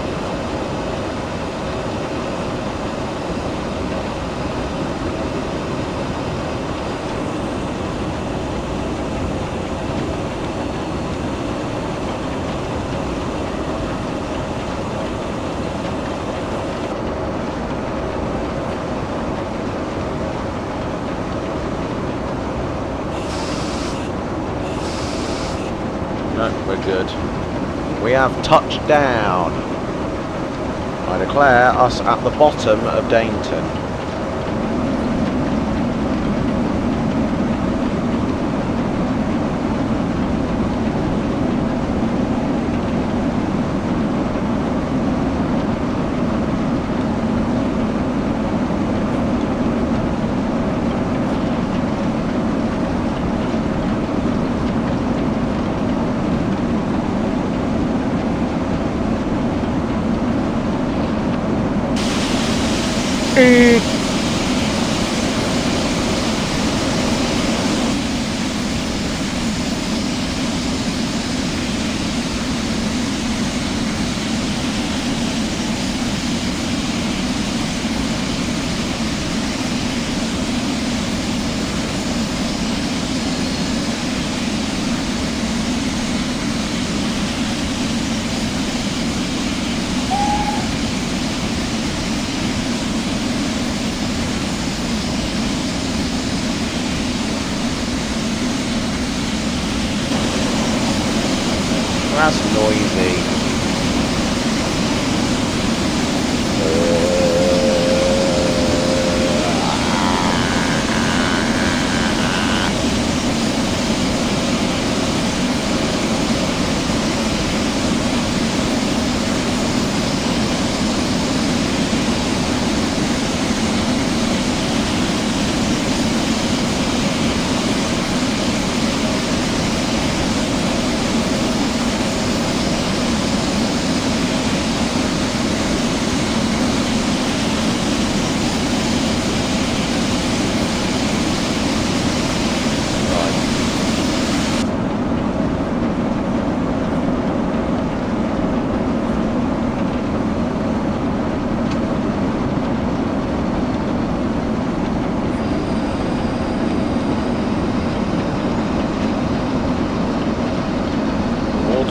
good. We have touched down. I declare us at the bottom of Dainton. That's noisy.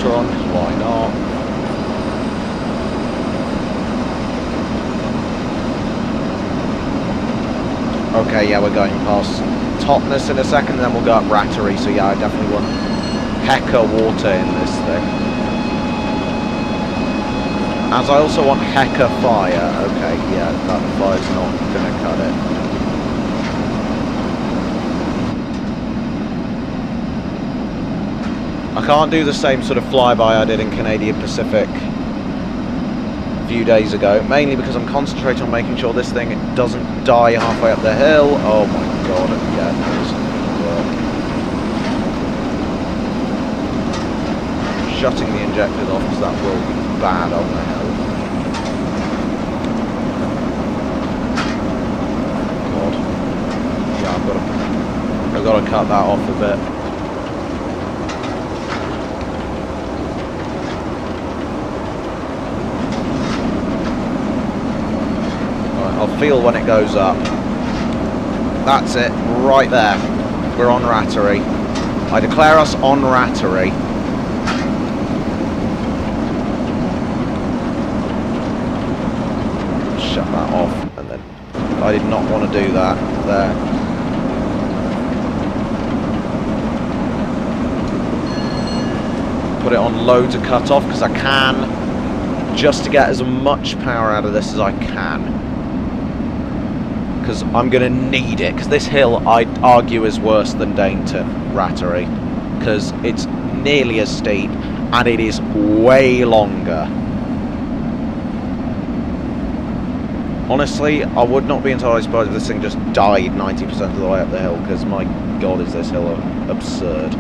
On, why not? Okay, yeah, we're going past Taunton in a second, and then we'll go up Rattery, so yeah, I definitely want hecker water in this thing. As I also want hecker fire. Okay, yeah, that fire's not gonna cut it. I can't do the same sort of flyby I did in Canadian Pacific a few days ago, mainly because I'm concentrating on making sure this thing doesn't die halfway up the hill. Oh my god, yeah, this is shutting the injectors off, because that will be bad on the hill. God. Yeah, I've got to cut that off a bit. I'll feel when it goes up. That's it, right there. We're on Rattery. I declare us on Rattery. Shut that off, and then I did not want to do that there. Put it on low to cut off because I can, just to get as much power out of this as I can. Because I'm going to need it, because this hill, I'd argue, is worse than Dainton+Rattery, because it's nearly as steep, and it is way longer. Honestly, I would not be entirely surprised if this thing just died 90% of the way up the hill, because my god, is this hill absurd.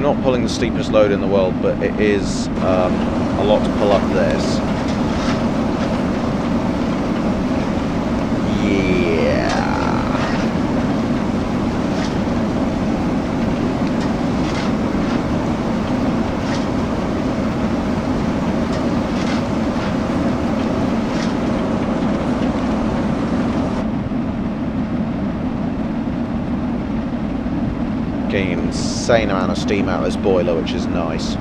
Not pulling the steepest load in the world, but it is a lot to pull up this. Yeah. Getting an insane amount of steam out of this boiler, which is nice.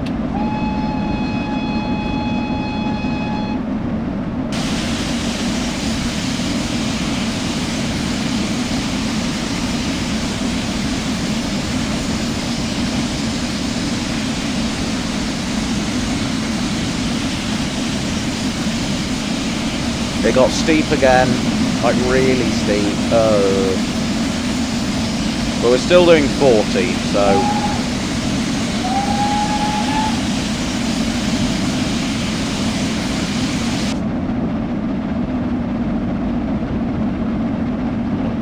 It got steep again, like really steep. But we're still doing 40, so...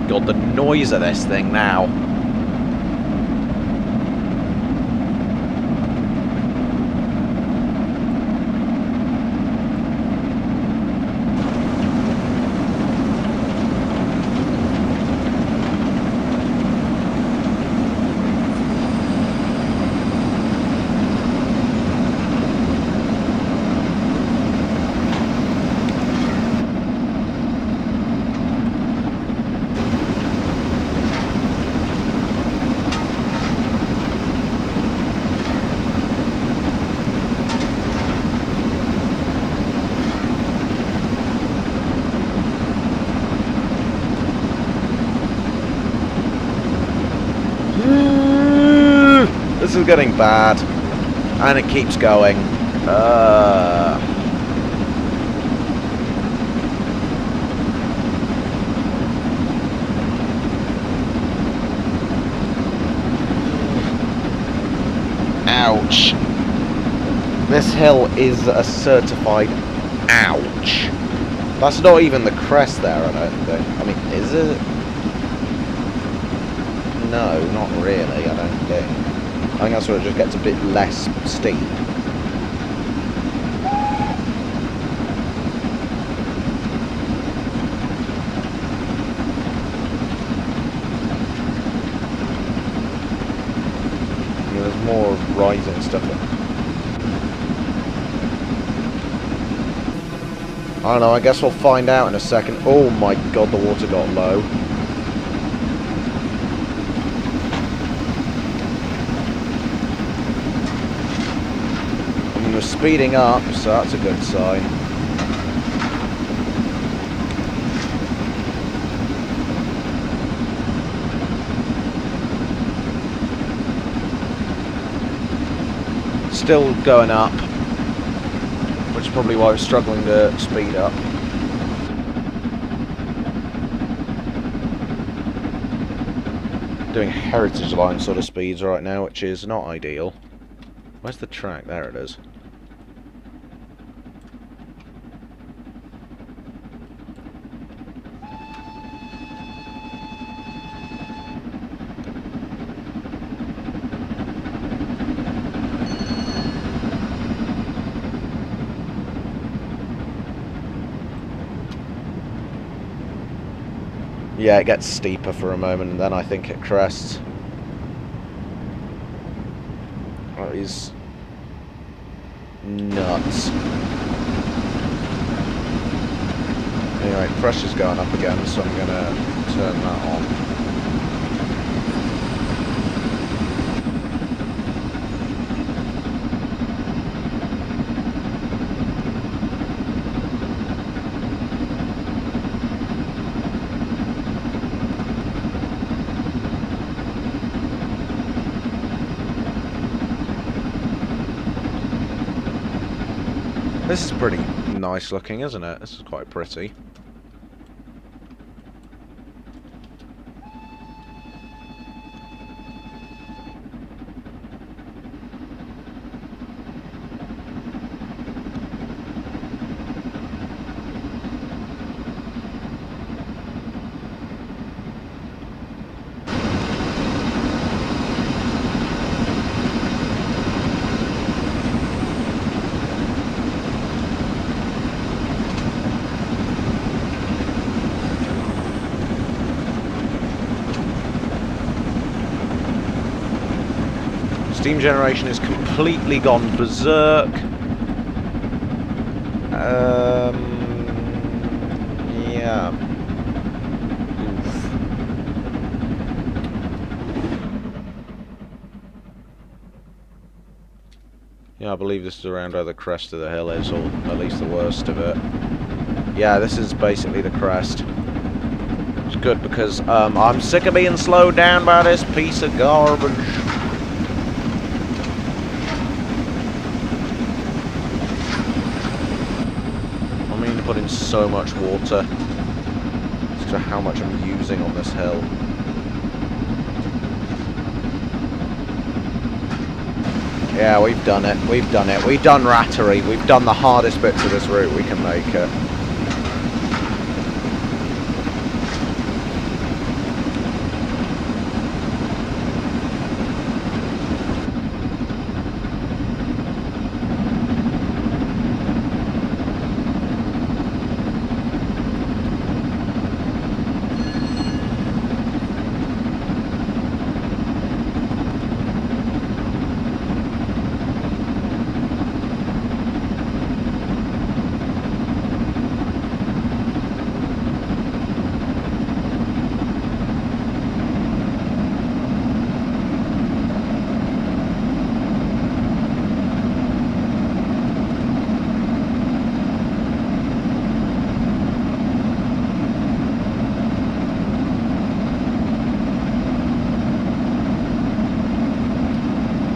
God, the noise of this thing now. This is getting bad, and it keeps going. Ouch. This hill is a certified ouch. That's not even the crest there, I don't think. I mean, is it? No, not really, I don't think. I think that's where it just gets a bit less steep. There's more rising stuff. I don't know, I guess we'll find out in a second. Oh my god, the water got low. We're speeding up, so that's a good sign. Still going up, which is probably why we're struggling to speed up. Doing heritage line sort of speeds right now, which is not ideal. Where's the track? There it is. Yeah, it gets steeper for a moment, and then I think it crests. That is nuts. Anyway, pressure's going up again, so I'm going to turn that on. This is pretty nice looking, isn't it? This is quite pretty. Steam generation is completely gone berserk. Yeah. Oof. Yeah, I believe this is around where the crest of the hill is, or at least the worst of it. Yeah, this is basically the crest. It's good because I'm sick of being slowed down by this piece of garbage. Putting so much water. As to how much I'm using on this hill. Yeah, we've done it. We've done it. We've done Rattery. We've done the hardest bits of this route. We can make it.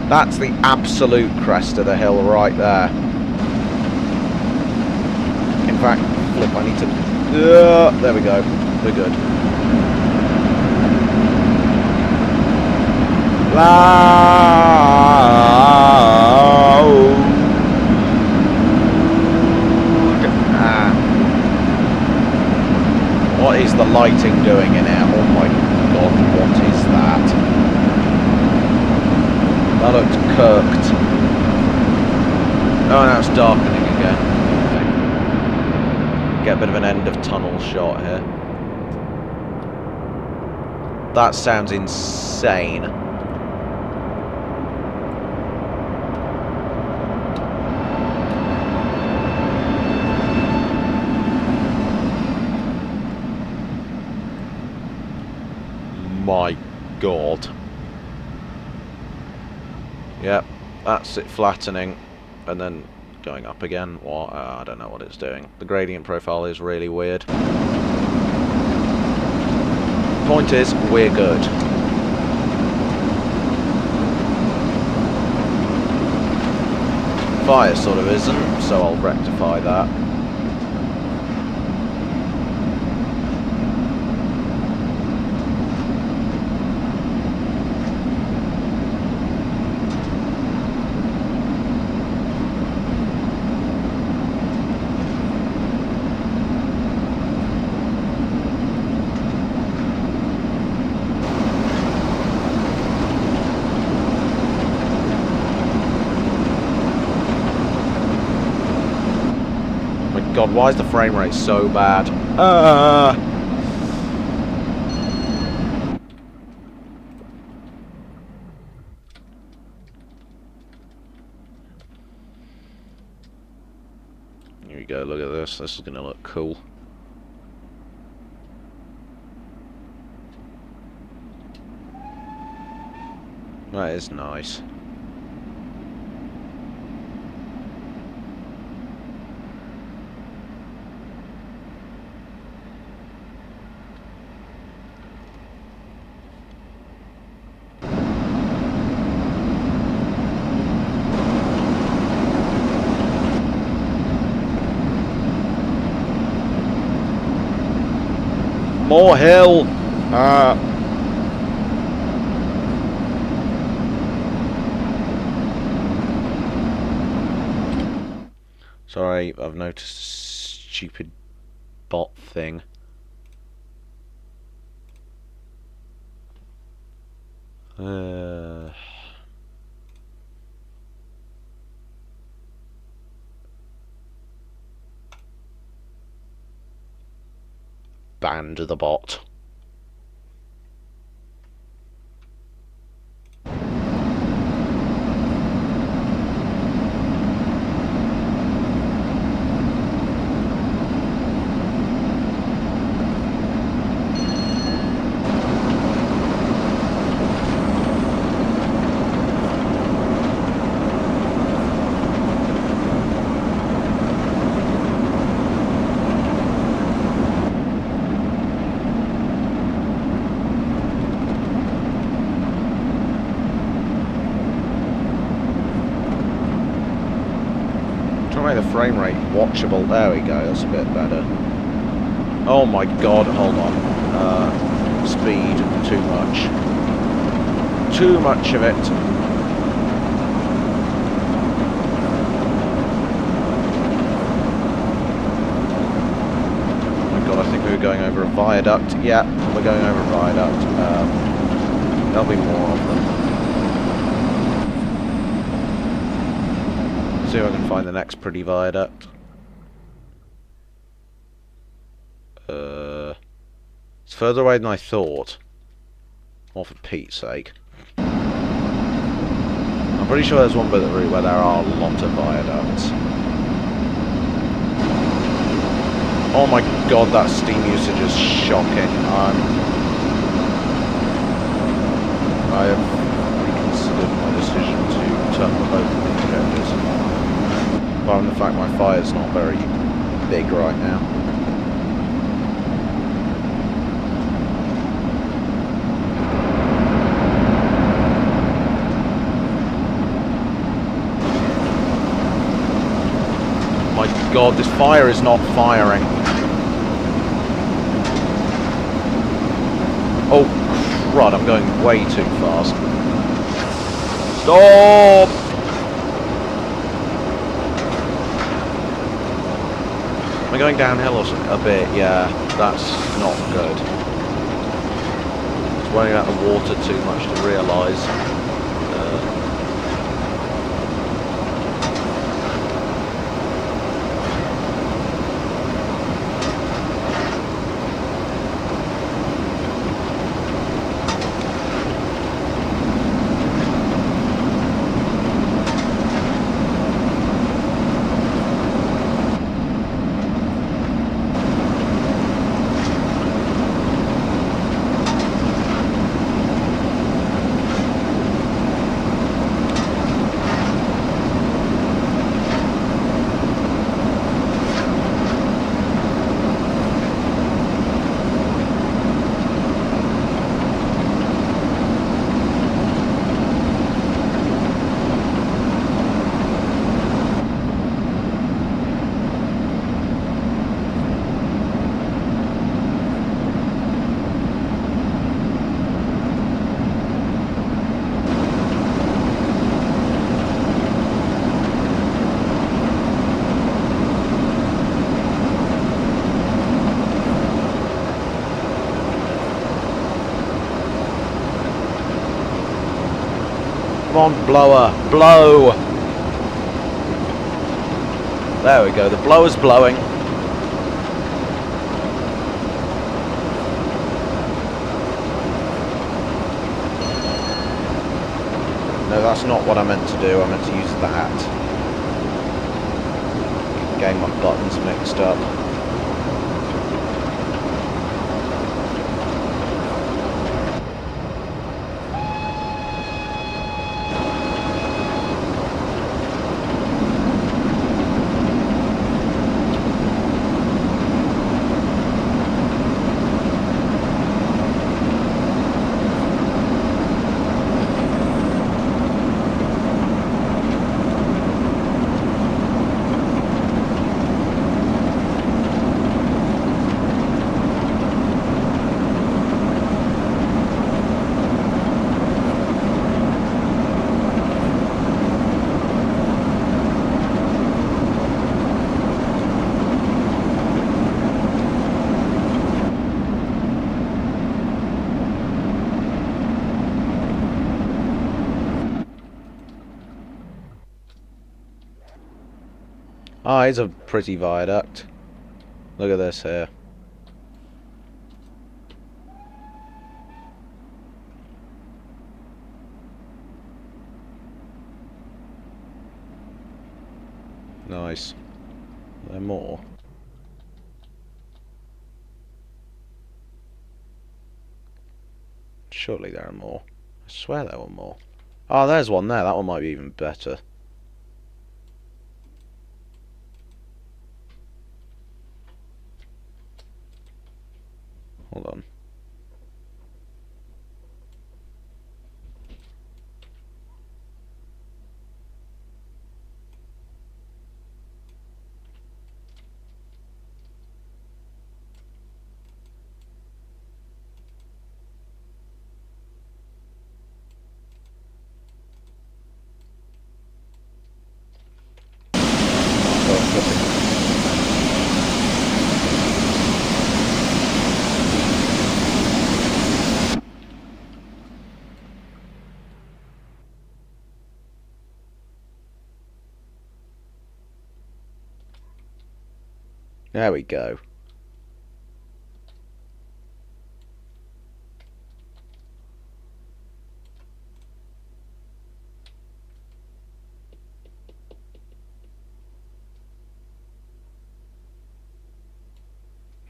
That's the absolute crest of the hill right there. In fact, flip, I need to... there we go. We're good. What is the lighting doing in here? Oh my god, what is that? That looks kirked. Oh, now it's darkening again. Okay. Get a bit of an end of tunnel shot here. That sounds insane. My god. Yep, that's it flattening and then going up again. What? I don't know what it's doing. The gradient profile is really weird. Point is, we're good. Fire sort of isn't, so I'll rectify that. God, why is the frame rate so bad? Here we go, look at this. This is going to look cool. That is nice. More hill! Sorry, I've noticed a stupid bot thing. Banned the bot. watchable. There we go, that's a bit better. Oh my god, hold on. Speed, too much. Too much of it. Oh my god, I think we were going over a viaduct. Yeah, we're going over a viaduct. There'll be more of them. See if I can find the next pretty viaduct. It's further away than I thought. Oh, for Pete's sake. I'm pretty sure there's one bit of the route where there are a lot of viaducts. Oh my god, that steam usage is shocking. I have reconsidered my decision to turn on both of the injectors. Apart from the fact my fire's not very big right now. My god, this fire is not firing. Oh crud, I'm going way too fast. Stop! Am I going downhill or something? A bit, yeah. That's not good. Just worrying about the water too much to realise. Come on, blower, blow! There we go, the blower's blowing. No, that's not what I meant to do, I meant to use that. Getting my buttons mixed up. Ah, it's a pretty viaduct. Look at this here. Nice. Are there more? Surely there are more. I swear there were more. Oh, there's one there. That one might be even better. Hold on. There we go.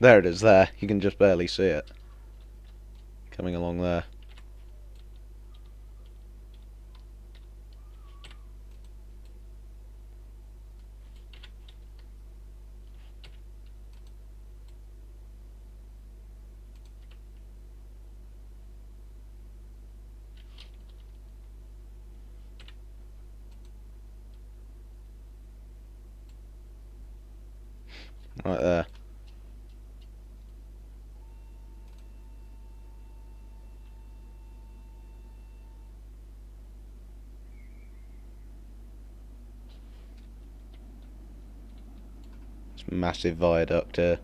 There it is there. You can just barely see it. Coming along there. Right there. It's a massive viaduct here.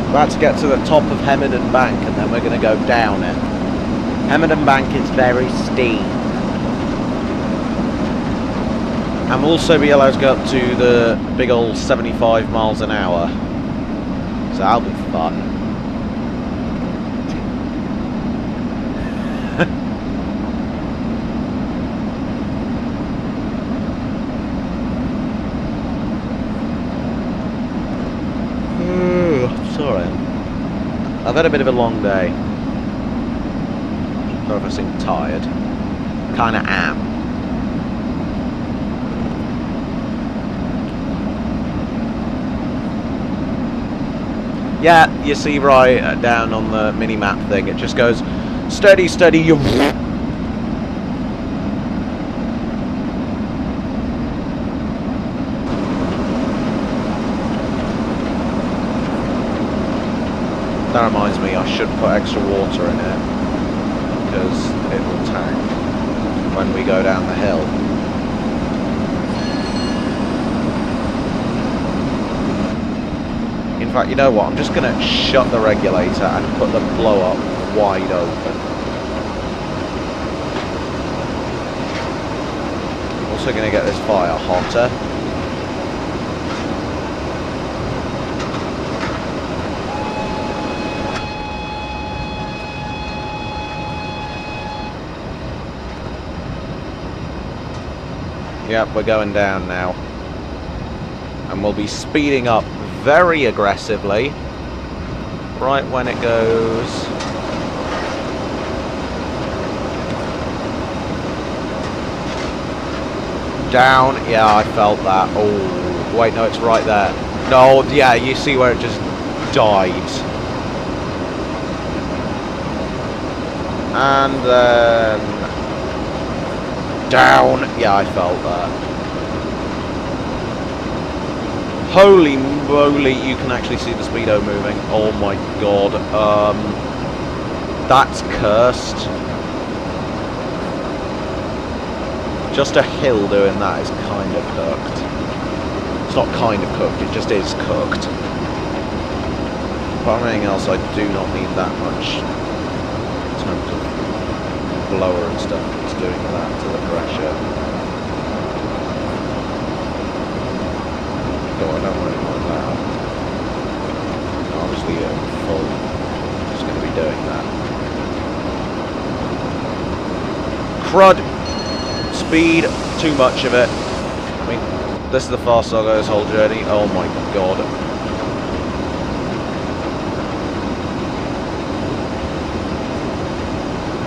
About to get to the top of Hmerdon Bank and then we're going to go down it. Hmerdon Bank is very steep. And we'll also be allowed to go up to the big old 75 miles an hour. So that'll be fun. Sorry. I've had a bit of a long day. Sorry if I seem tired. Kinda am. Yeah, you see right down on the mini-map thing, it just goes, steady, steady, you... That reminds me, I should put extra water in it, because it will tank when we go down the hill. In fact, you know what, I'm just going to shut the regulator and put the blow-up wide open. I'm also going to get this fire hotter. Yep, we're going down now. And we'll be speeding up very aggressively right when it goes. Down. Yeah, I felt that. Oh, wait, no, it's right there. No, yeah, you see where it just died. And then... down. Yeah, I felt that. Holy moly, you can actually see the speedo moving. Oh my god. That's cursed. Just a hill doing that is kind of cooked. It's not kind of cooked, it just is cooked. Apart from anything else, I do not need that much in terms of blower and stuff. Doing that to the pressure. No, I don't really want that. Obviously, full. I'm just going to be doing that. Crud! Speed, too much of it. I mean, this is the fastest I'll go this whole journey. Oh my god.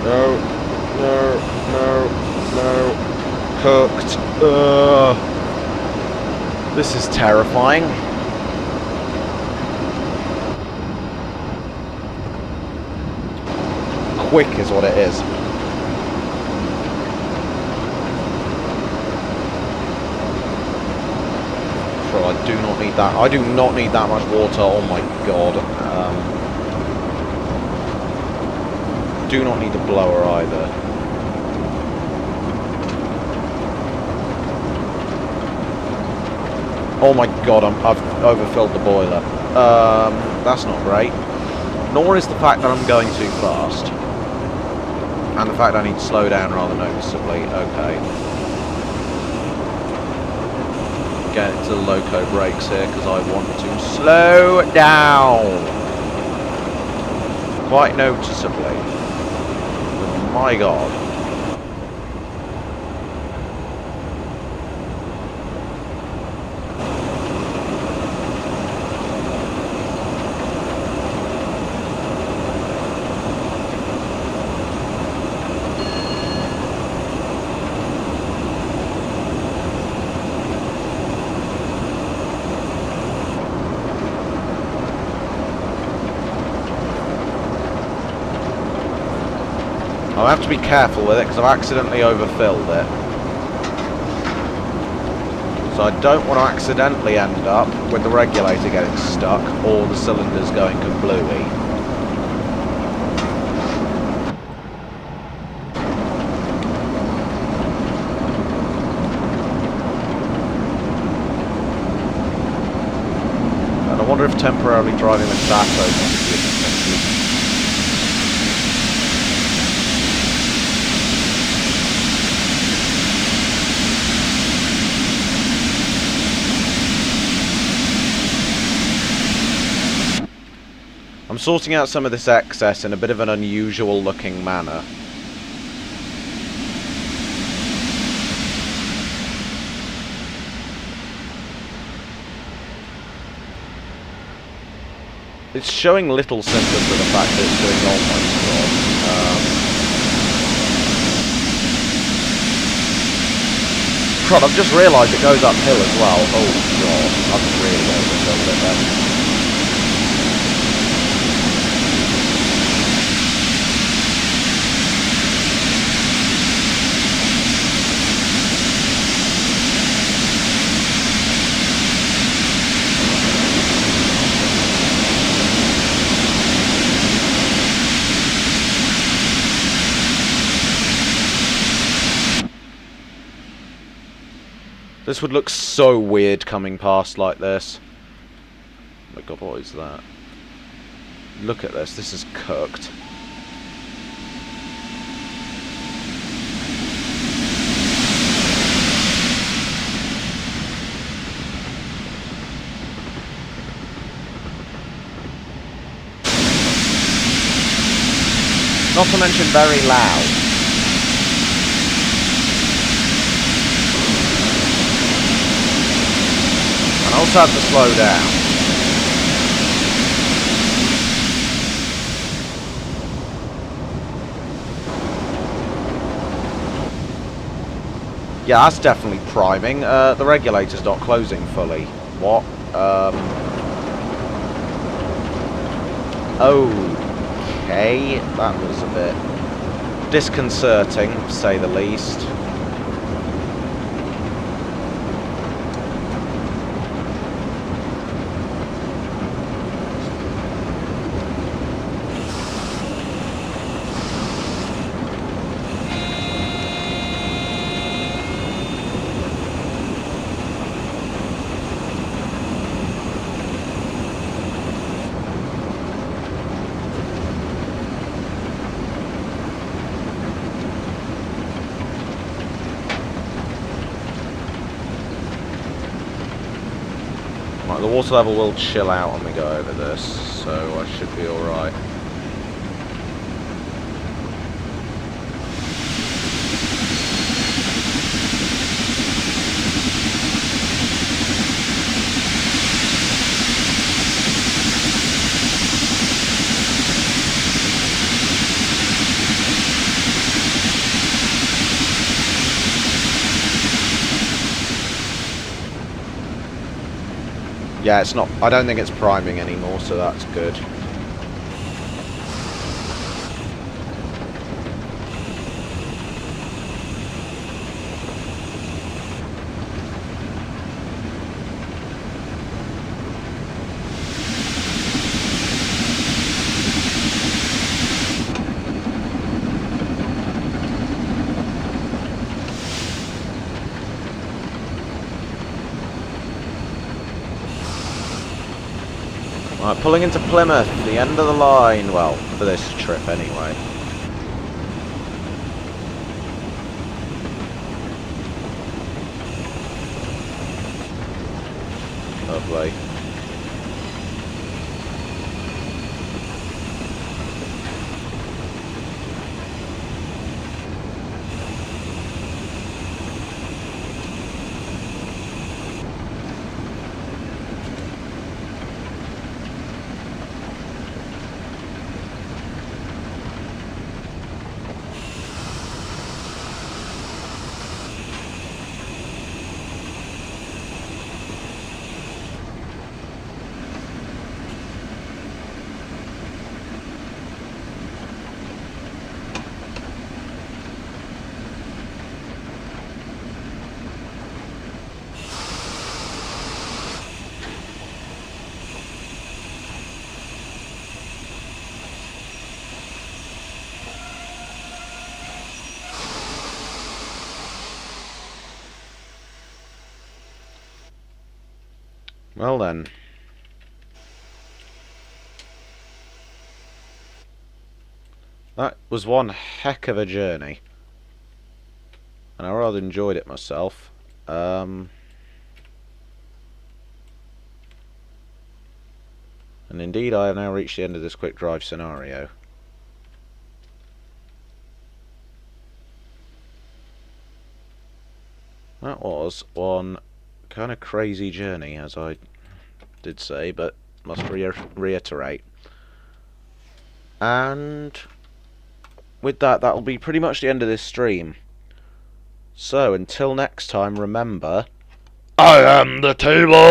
No. No, no, no. Cooked. This is terrifying. Quick is what it is. So I do not need that. I do not need that much water. Oh my god. Do not need a blower either. Oh my god, I've overfilled the boiler. That's not great. Nor is the fact that I'm going too fast. And the fact I need to slow down rather noticeably. Okay. Get to the loco brakes here because I want to slow down. Quite noticeably. Oh my god. I have to be careful with it because I've accidentally overfilled it. So I don't want to accidentally end up with the regulator getting stuck or the cylinders going kablooey. And I wonder if temporarily driving with that open would be I'm sorting out some of this excess in a bit of an unusual looking manner. It's showing little symptoms of the fact that it's doing almost wrong. God, I've just realised it goes uphill as well. Oh god, I've really overfilled it then. This would look so weird coming past like this. Oh my god, what is that? Look at this, this is cooked. Not to mention very loud. I also have to slow down. Yeah, that's definitely priming. The regulator's not closing fully. What? Okay, that was a bit disconcerting, to say the least. The water level will chill out when we go over this, so I should be alright. Yeah, it's not. I don't think it's priming anymore, so that's good. Right, pulling into Plymouth, the end of the line. Well, for this trip anyway. Lovely. Well then. That was one heck of a journey. And I rather enjoyed it myself. And indeed I have now reached the end of this quick drive scenario. That was one kind of crazy journey, as I did say, but must reiterate. And with that, that'll be pretty much the end of this stream. So, until next time, remember, I am the table!